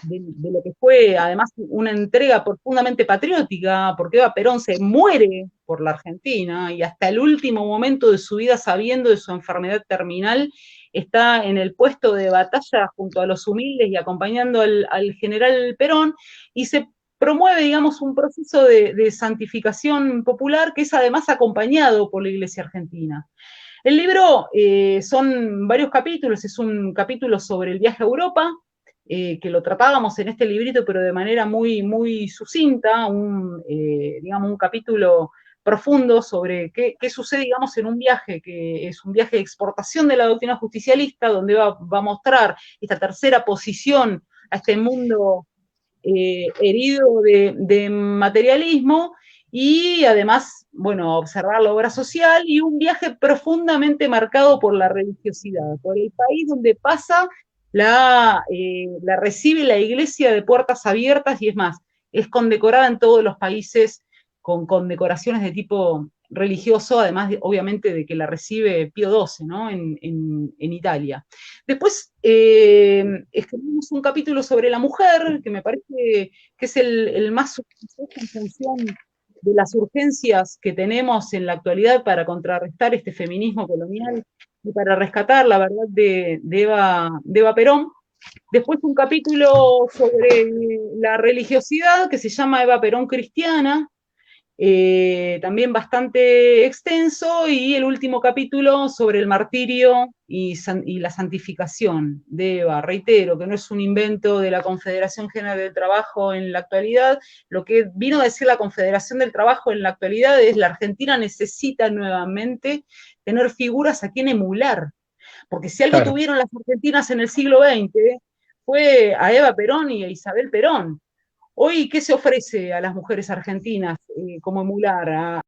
de lo que fue además una entrega profundamente patriótica, porque Eva Perón se muere por la Argentina y hasta el último momento de su vida, sabiendo de su enfermedad terminal, está en el puesto de batalla junto a los humildes y acompañando al general Perón, y se promueve, digamos, un proceso de santificación popular que es además acompañado por la Iglesia argentina. El libro son varios capítulos, es un capítulo sobre el viaje a Europa, que lo tratábamos en este librito, pero de manera muy, muy sucinta, digamos, un capítulo profundo sobre qué sucede, digamos, en un viaje, que es un viaje de exportación de la doctrina justicialista, donde va a mostrar esta tercera posición a este mundo herido de materialismo, y además, bueno, observar la obra social y un viaje profundamente marcado por la religiosidad, por el país donde pasa, la recibe la iglesia de puertas abiertas, y es más, es condecorada en todos los países con condecoraciones de tipo religioso, además obviamente de que la recibe Pío XII, ¿no? en Italia. Después escribimos un capítulo sobre la mujer, que me parece que es el más suficiente en función de las urgencias que tenemos en la actualidad para contrarrestar este feminismo colonial y para rescatar la verdad de Eva Perón. Después un capítulo sobre la religiosidad que se llama Eva Perón Cristiana, también bastante extenso, y el último capítulo sobre el martirio y la santificación de Eva. Reitero que no es un invento de la Confederación General del Trabajo en la actualidad. Lo que vino a decir la Confederación del Trabajo en la actualidad es: la Argentina necesita nuevamente tener figuras a quien emular, porque si algo tuvieron las argentinas en el siglo XX fue a Eva Perón y a Isabel Perón. Hoy, ¿qué se ofrece a las mujeres argentinas como emular?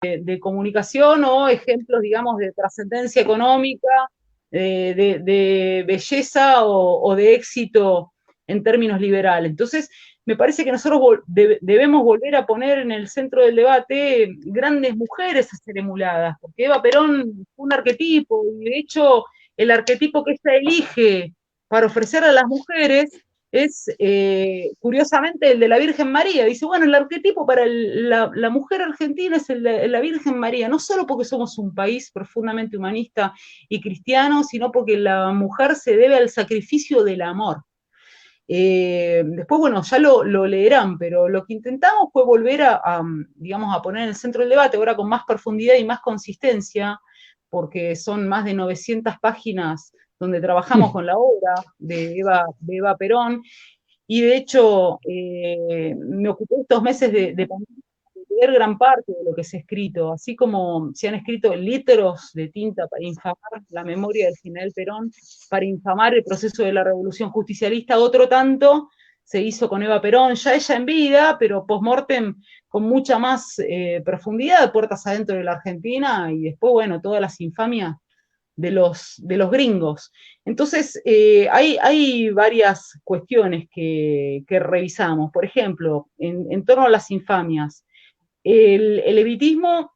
De comunicación o ejemplos, digamos, de trascendencia económica, de belleza o de éxito en términos liberales. Entonces, me parece que nosotros debemos volver a poner en el centro del debate grandes mujeres a ser emuladas, porque Eva Perón fue un arquetipo, y de hecho el arquetipo que ella elige para ofrecer a las mujeres es curiosamente el de la Virgen María. Dice, bueno, el arquetipo para la mujer argentina es el de la Virgen María, no solo porque somos un país profundamente humanista y cristiano, sino porque la mujer se debe al sacrificio del amor. Después, bueno, ya lo leerán, pero lo que intentamos fue volver digamos, a poner en el centro del debate, ahora con más profundidad y más consistencia, porque son más de 900 páginas donde trabajamos con la obra de Eva Perón, y de hecho me ocupé estos meses de leer gran parte de lo que se ha escrito, así como se han escrito litros de tinta para infamar la memoria del general Perón, para infamar el proceso de la revolución justicialista, otro tanto se hizo con Eva Perón, ya ella en vida, pero post-mortem con mucha más profundidad, puertas adentro de la Argentina, y después, bueno, todas las infamias de los gringos. Entonces, hay varias cuestiones que revisamos. Por ejemplo, en torno a las infamias, el evitismo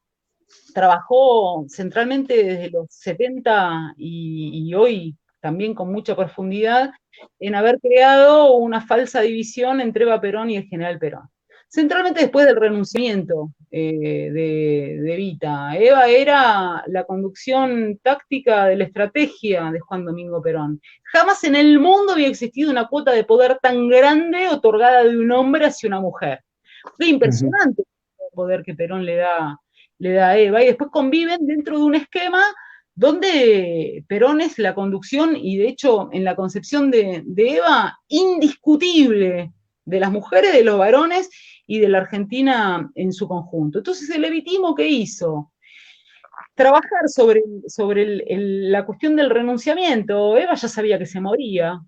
trabajó centralmente desde los 70 y hoy también con mucha profundidad en haber creado una falsa división entre Eva Perón y el general Perón. Centralmente después del renunciamiento de Evita. Eva era la conducción táctica de la estrategia de Juan Domingo Perón. Jamás en el mundo había existido una cuota de poder tan grande otorgada de un hombre hacia una mujer. Fue impresionante el poder que Perón le da a Eva, y después conviven dentro de un esquema donde Perón es la conducción, y de hecho en la concepción de Eva, indiscutible de las mujeres, de los varones y de la Argentina en su conjunto. Entonces, el evitismo, ¿qué hizo? Trabajar sobre la cuestión del renunciamiento. Eva ya sabía que se moría,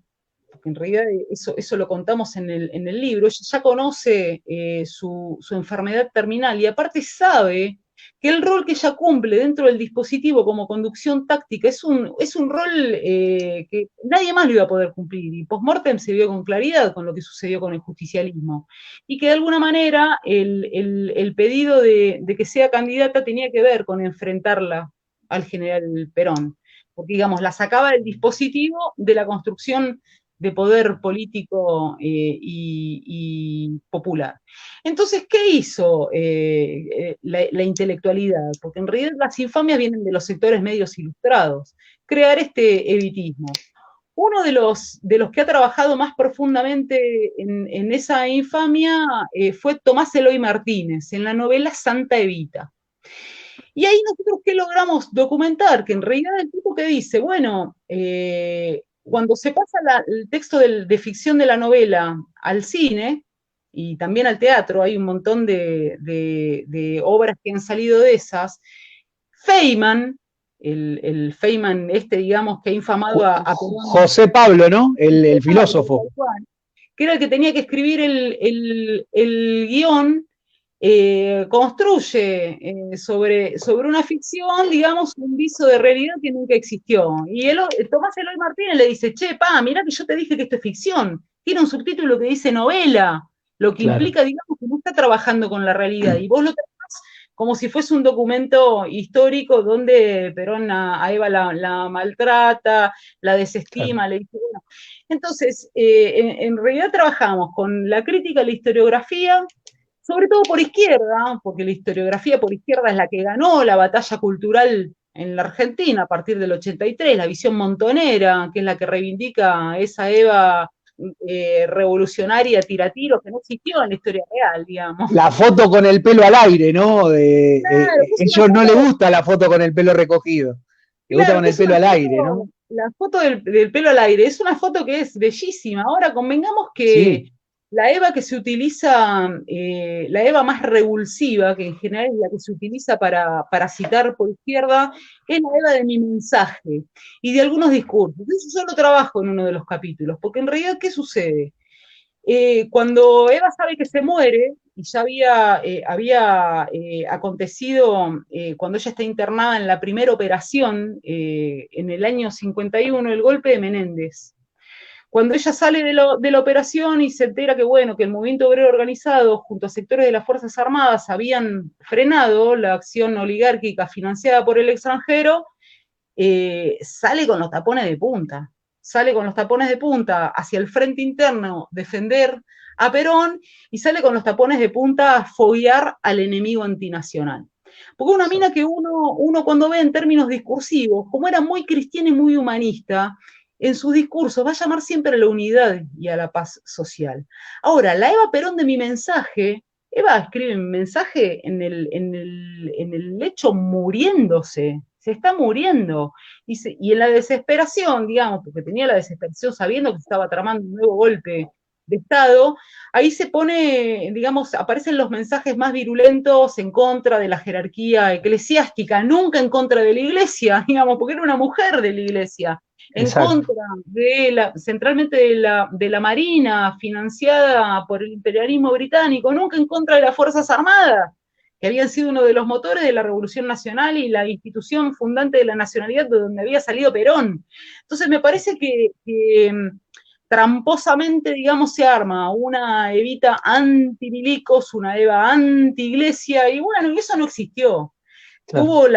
porque en realidad eso lo contamos en el libro. Ella ya conoce su enfermedad terminal, y aparte sabe que el rol que ella cumple dentro del dispositivo como conducción táctica es un rol que nadie más lo iba a poder cumplir, y post-mortem se vio con claridad con lo que sucedió con el justicialismo, y que de alguna manera el pedido de que sea candidata tenía que ver con enfrentarla al general Perón, porque, digamos, la sacaba del dispositivo de la construcción de poder político y popular. Entonces, ¿qué hizo la intelectualidad? Porque en realidad las infamias vienen de los sectores medios ilustrados. Crear este evitismo. Uno de los que ha trabajado más profundamente en esa infamia fue Tomás Eloy Martínez, en la novela Santa Evita. Y ahí nosotros, ¿qué logramos documentar? Que en realidad el tipo que dice, bueno, cuando se pasa el texto de ficción de la novela al cine y también al teatro, hay un montón de obras que han salido de esas. Feynman, el Feynman digamos, que ha infamado a José Pablo, ¿no? El filósofo. Que era el que tenía que escribir el guión, construye sobre una ficción, digamos, un viso de realidad que nunca existió. Y Tomás Eloy Martínez le dice, che, mirá que yo te dije que esto es ficción. Tiene un subtítulo que dice novela, lo que implica, digamos, que no está trabajando con la realidad. Y vos lo tratás como si fuese un documento histórico donde Perón a Eva la maltrata, la desestima, le dice, bueno. Entonces, en realidad trabajamos con la crítica a la historiografía, sobre todo por izquierda, porque la historiografía por izquierda es la que ganó la batalla cultural en la Argentina a partir del 83, la visión montonera, que es la que reivindica esa Eva revolucionaria tira tiros que no existió en la historia real, digamos. La foto con el pelo al aire, ¿no? Claro, Ellos no les gusta la foto con el pelo recogido, les gusta claro, con que el es pelo una al foto, aire, ¿no? la foto del pelo al aire, es una foto que es bellísima. Ahora convengamos que Sí, la Eva que se utiliza, la Eva más revulsiva, que en general es la que se utiliza para citar por izquierda, es la Eva de mi mensaje y de algunos discursos. Eso yo lo trabajo en uno de los capítulos, porque en realidad, ¿qué sucede? Cuando Eva sabe que se muere, y ya había acontecido cuando ella está internada en la primera operación, en el año 51, el golpe de Menéndez. Cuando ella sale de la operación y se entera que, bueno, que el movimiento obrero organizado junto a sectores de las Fuerzas Armadas habían frenado la acción oligárquica financiada por el extranjero, sale con los tapones de punta. Sale con los tapones de punta hacia el frente interno, defender a Perón, y sale con los tapones de punta a foguear al enemigo antinacional. Porque una mina que uno cuando ve en términos discursivos, como era muy cristiana y muy humanista, en sus discursos va a llamar siempre a la unidad y a la paz social. Ahora, la Eva Perón de mi mensaje, Eva escribe mi mensaje en el lecho muriéndose, se está muriendo. Y en la desesperación, digamos, porque tenía la desesperación sabiendo que se estaba tramando un nuevo golpe de Estado, ahí se pone, digamos, aparecen los mensajes más virulentos en contra de la jerarquía eclesiástica, nunca en contra de la iglesia, digamos, porque era una mujer de la iglesia, en exacto. contra centralmente de la Marina, financiada por el imperialismo británico, nunca en contra de las Fuerzas Armadas, que habían sido uno de los motores de la Revolución Nacional y la institución fundante de la nacionalidad de donde había salido Perón. Entonces me parece que tramposamente, digamos, se arma una Evita anti-milicos, una Eva anti-iglesia, y bueno, y eso no existió. Claro.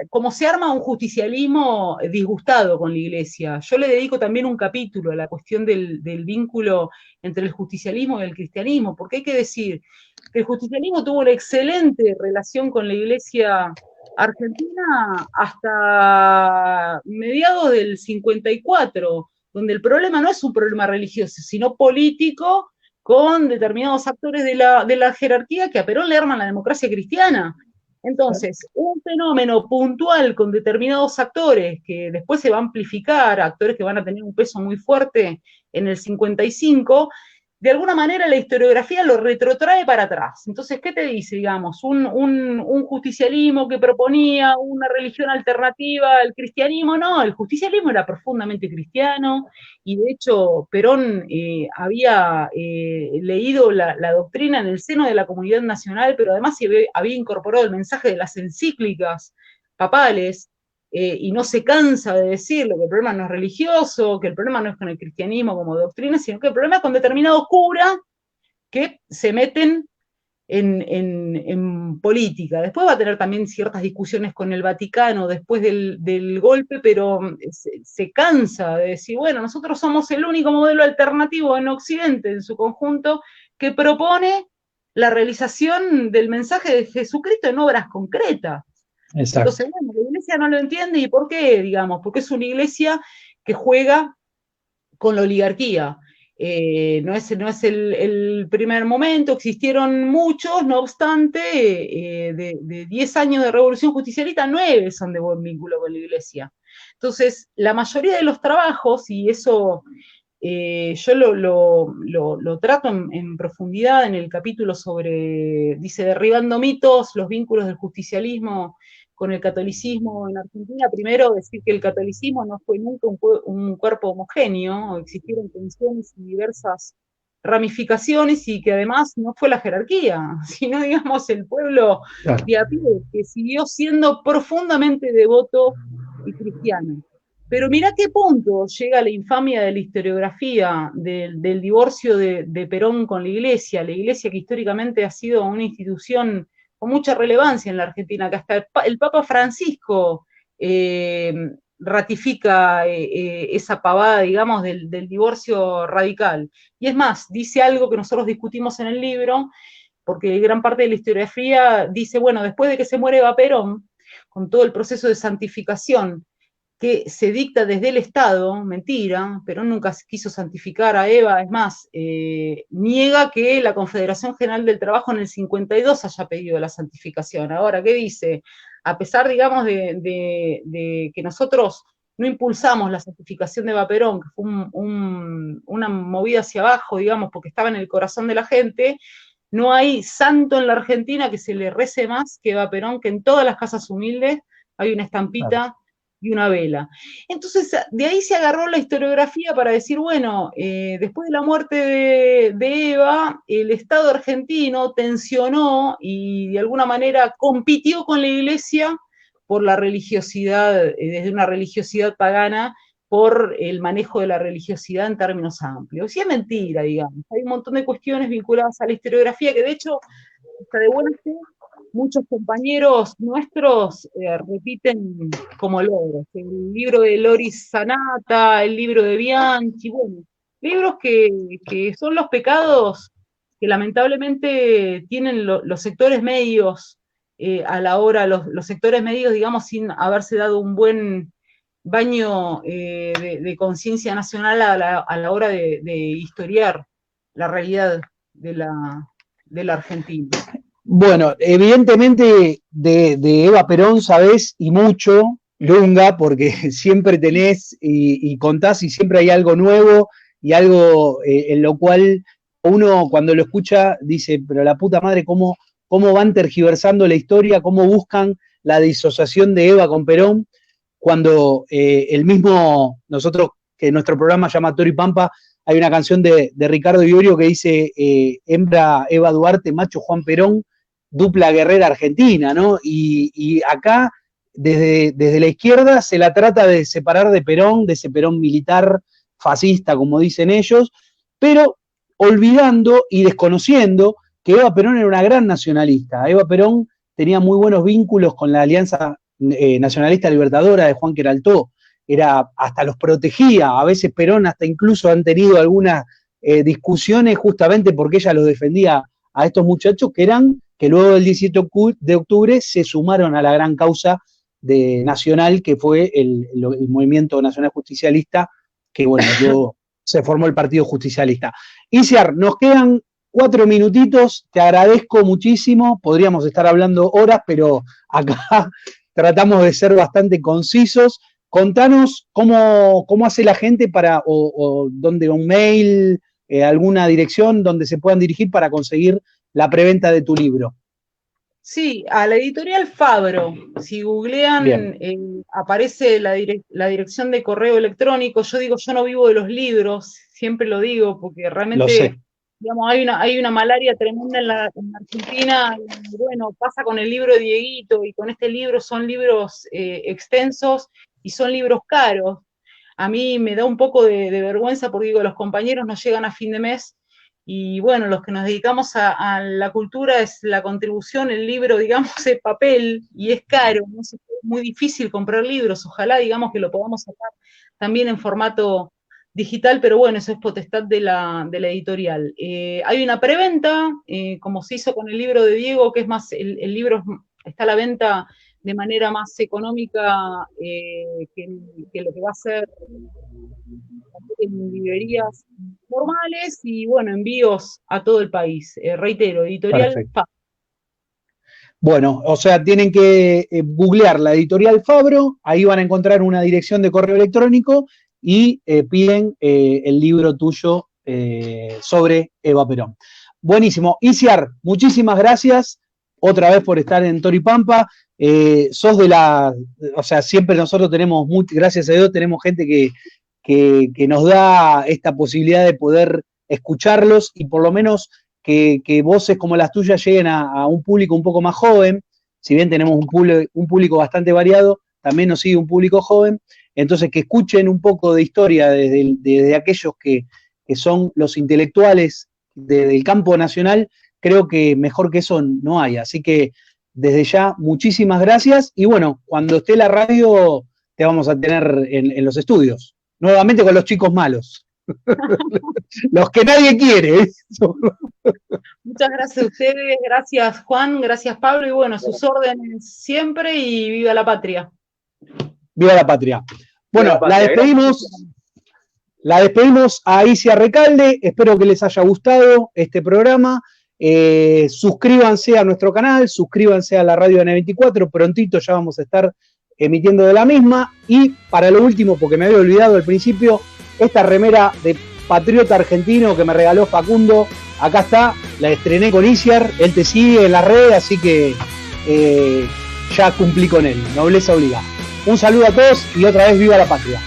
Como se arma un justicialismo disgustado con la iglesia. Yo le dedico también un capítulo a la cuestión del vínculo entre el justicialismo y el cristianismo, porque hay que decir que el justicialismo tuvo una excelente relación con la iglesia argentina hasta mediados del 54, donde el problema no es un problema religioso, sino político, con determinados actores de la jerarquía que a Perón le arman la democracia cristiana. Entonces, un fenómeno puntual con determinados actores que después se va a amplificar, actores que van a tener un peso muy fuerte en el 55, de alguna manera la historiografía lo retrotrae para atrás. Entonces, ¿qué te dice, digamos? Un justicialismo que proponía una religión alternativa al cristianismo, no, el justicialismo era profundamente cristiano, y de hecho Perón había leído la doctrina en el seno de la comunidad nacional, pero además había incorporado el mensaje de las encíclicas papales, y no se cansa de decirlo, que el problema no es religioso, que el problema no es con el cristianismo como doctrina, sino que el problema es con determinados curas que se meten en política. Después va a tener también ciertas discusiones con el Vaticano después del golpe, pero se cansa de decir, bueno, nosotros somos el único modelo alternativo en Occidente, en su conjunto, que propone la realización del mensaje de Jesucristo en obras concretas. Exacto. Entonces, bueno, la iglesia no lo entiende, ¿y por qué? Digamos, porque es una iglesia que juega con la oligarquía. No es el primer momento, existieron muchos, no obstante, de 10 años de revolución justicialista, 9 son de buen vínculo con la iglesia. Entonces, la mayoría de los trabajos, y eso yo lo trato en profundidad en el capítulo sobre, dice, derribando mitos, los vínculos del justicialismo con el catolicismo en Argentina. Primero, decir que el catolicismo no fue nunca un cuerpo homogéneo, existieron tensiones y diversas ramificaciones, y que además no fue la jerarquía, sino, digamos, el pueblo Claro. de a pie, que siguió siendo profundamente devoto y cristiano. Pero mirá qué punto llega la infamia de la historiografía del divorcio de Perón con la iglesia que históricamente ha sido una institución con mucha relevancia en la Argentina, que hasta el Papa Francisco ratifica esa pavada, digamos, del divorcio radical. Y es más, dice algo que nosotros discutimos en el libro, porque gran parte de la historiografía dice, bueno, después de que se muere Eva Perón, con todo el proceso de santificación que se dicta desde el Estado, mentira, Perón nunca quiso santificar a Eva, es más, niega que la Confederación General del Trabajo en el 52 haya pedido la santificación. Ahora, ¿qué dice? A pesar, digamos, de que nosotros no impulsamos la santificación de Eva Perón, que fue una movida hacia abajo, digamos, porque estaba en el corazón de la gente, no hay santo en la Argentina que se le rece más que Eva Perón, que en todas las casas humildes hay una estampita, claro, y una vela. Entonces, de ahí se agarró la historiografía para decir, bueno, después de la muerte de Eva, el Estado argentino tensionó y de alguna manera compitió con la Iglesia por la religiosidad, desde una religiosidad pagana, por el manejo de la religiosidad en términos amplios. Y es mentira, digamos. Hay un montón de cuestiones vinculadas a la historiografía que, de hecho, hasta de buena fe, muchos compañeros nuestros repiten como logros. El libro de Loris Sanata, el libro de Bianchi, bueno, libros que son los pecados que lamentablemente tienen los sectores medios a la hora, los sectores medios, digamos, sin haberse dado un buen baño de conciencia nacional a la hora de historiar la realidad de la Argentina. Bueno, evidentemente de Eva Perón sabés y mucho, Lunga, porque siempre tenés y contás y siempre hay algo nuevo y algo en lo cual uno cuando lo escucha dice, pero la puta madre, ¿cómo van tergiversando la historia? ¿Cómo buscan la disociación de Eva con Perón? Cuando el mismo, nosotros, que nuestro programa se llama Toro y Pampa, hay una canción de Ricardo Iorio que dice hembra Eva Duarte, macho Juan Perón, dupla guerrera argentina, ¿no? Y acá, desde la izquierda, se la trata de separar de Perón, de ese Perón militar fascista, como dicen ellos, pero olvidando y desconociendo que Eva Perón era una gran nacionalista. Eva Perón tenía muy buenos vínculos con la Alianza Nacionalista Libertadora de Juan Queraltó, hasta los protegía, a veces Perón hasta incluso han tenido algunas discusiones justamente porque ella los defendía a estos muchachos que luego del 17 de octubre se sumaron a la gran causa nacional que fue el movimiento nacional justicialista, que bueno, luego se formó el Partido Justicialista. Iciar, nos quedan 4 minutitos, te agradezco muchísimo, podríamos estar hablando horas, pero acá tratamos de ser bastante concisos. Contanos cómo hace la gente o dónde un mail, alguna dirección donde se puedan dirigir para conseguir la preventa de tu libro. Sí, a la editorial Fabro. Si googlean, aparece la dirección de correo electrónico. Yo digo, yo no vivo de los libros, siempre lo digo, porque realmente, digamos, hay una malaria tremenda en la Argentina. Y bueno, pasa con el libro de Dieguito y con este libro, son libros extensos y son libros caros. A mí me da un poco de vergüenza porque digo, los compañeros nos llegan a fin de mes y bueno, los que nos dedicamos a la cultura es la contribución, el libro, digamos, es papel y es caro, ¿no? Es muy difícil comprar libros, ojalá, digamos, que lo podamos sacar también en formato digital, pero bueno, eso es potestad de la editorial. Hay una preventa, como se hizo con el libro de Diego, que es más, el libro está a la venta de manera más económica que lo que va a ser en librerías normales y bueno, envíos a todo el país. Reitero, editorial Fabro. Bueno, o sea, tienen que googlear la editorial Fabro, ahí van a encontrar una dirección de correo electrónico y piden el libro tuyo sobre Eva Perón. Buenísimo. Iciar, muchísimas gracias otra vez por estar en Toro y Pampa. Sos o sea, siempre nosotros tenemos, gracias a Dios, tenemos gente que nos da esta posibilidad de poder escucharlos y por lo menos que voces como las tuyas lleguen a un público un poco más joven. Si bien tenemos un público bastante variado, también nos sigue un público joven. Entonces, que escuchen un poco de historia desde aquellos que son los intelectuales del campo nacional, creo que mejor que eso no hay. Así que desde ya, muchísimas gracias. Y bueno, cuando esté la radio, te vamos a tener en los estudios. Nuevamente con los chicos malos. Los que nadie quiere. Muchas gracias a ustedes, gracias Juan, gracias Pablo, y bueno, sus órdenes siempre y viva la patria. Viva la patria. Bueno, Viva la patria. la despedimos a Isia Recalde, espero que les haya gustado este programa. Suscríbanse a nuestro canal, suscríbanse a la radio N24, prontito ya vamos a estar emitiendo de la misma. Y para lo último, porque me había olvidado al principio, esta remera de patriota argentino que me regaló Facundo, acá está, la estrené con Isiar, él te sigue en las redes, así que ya cumplí con él, nobleza obligada. Un saludo a todos y otra vez viva la patria.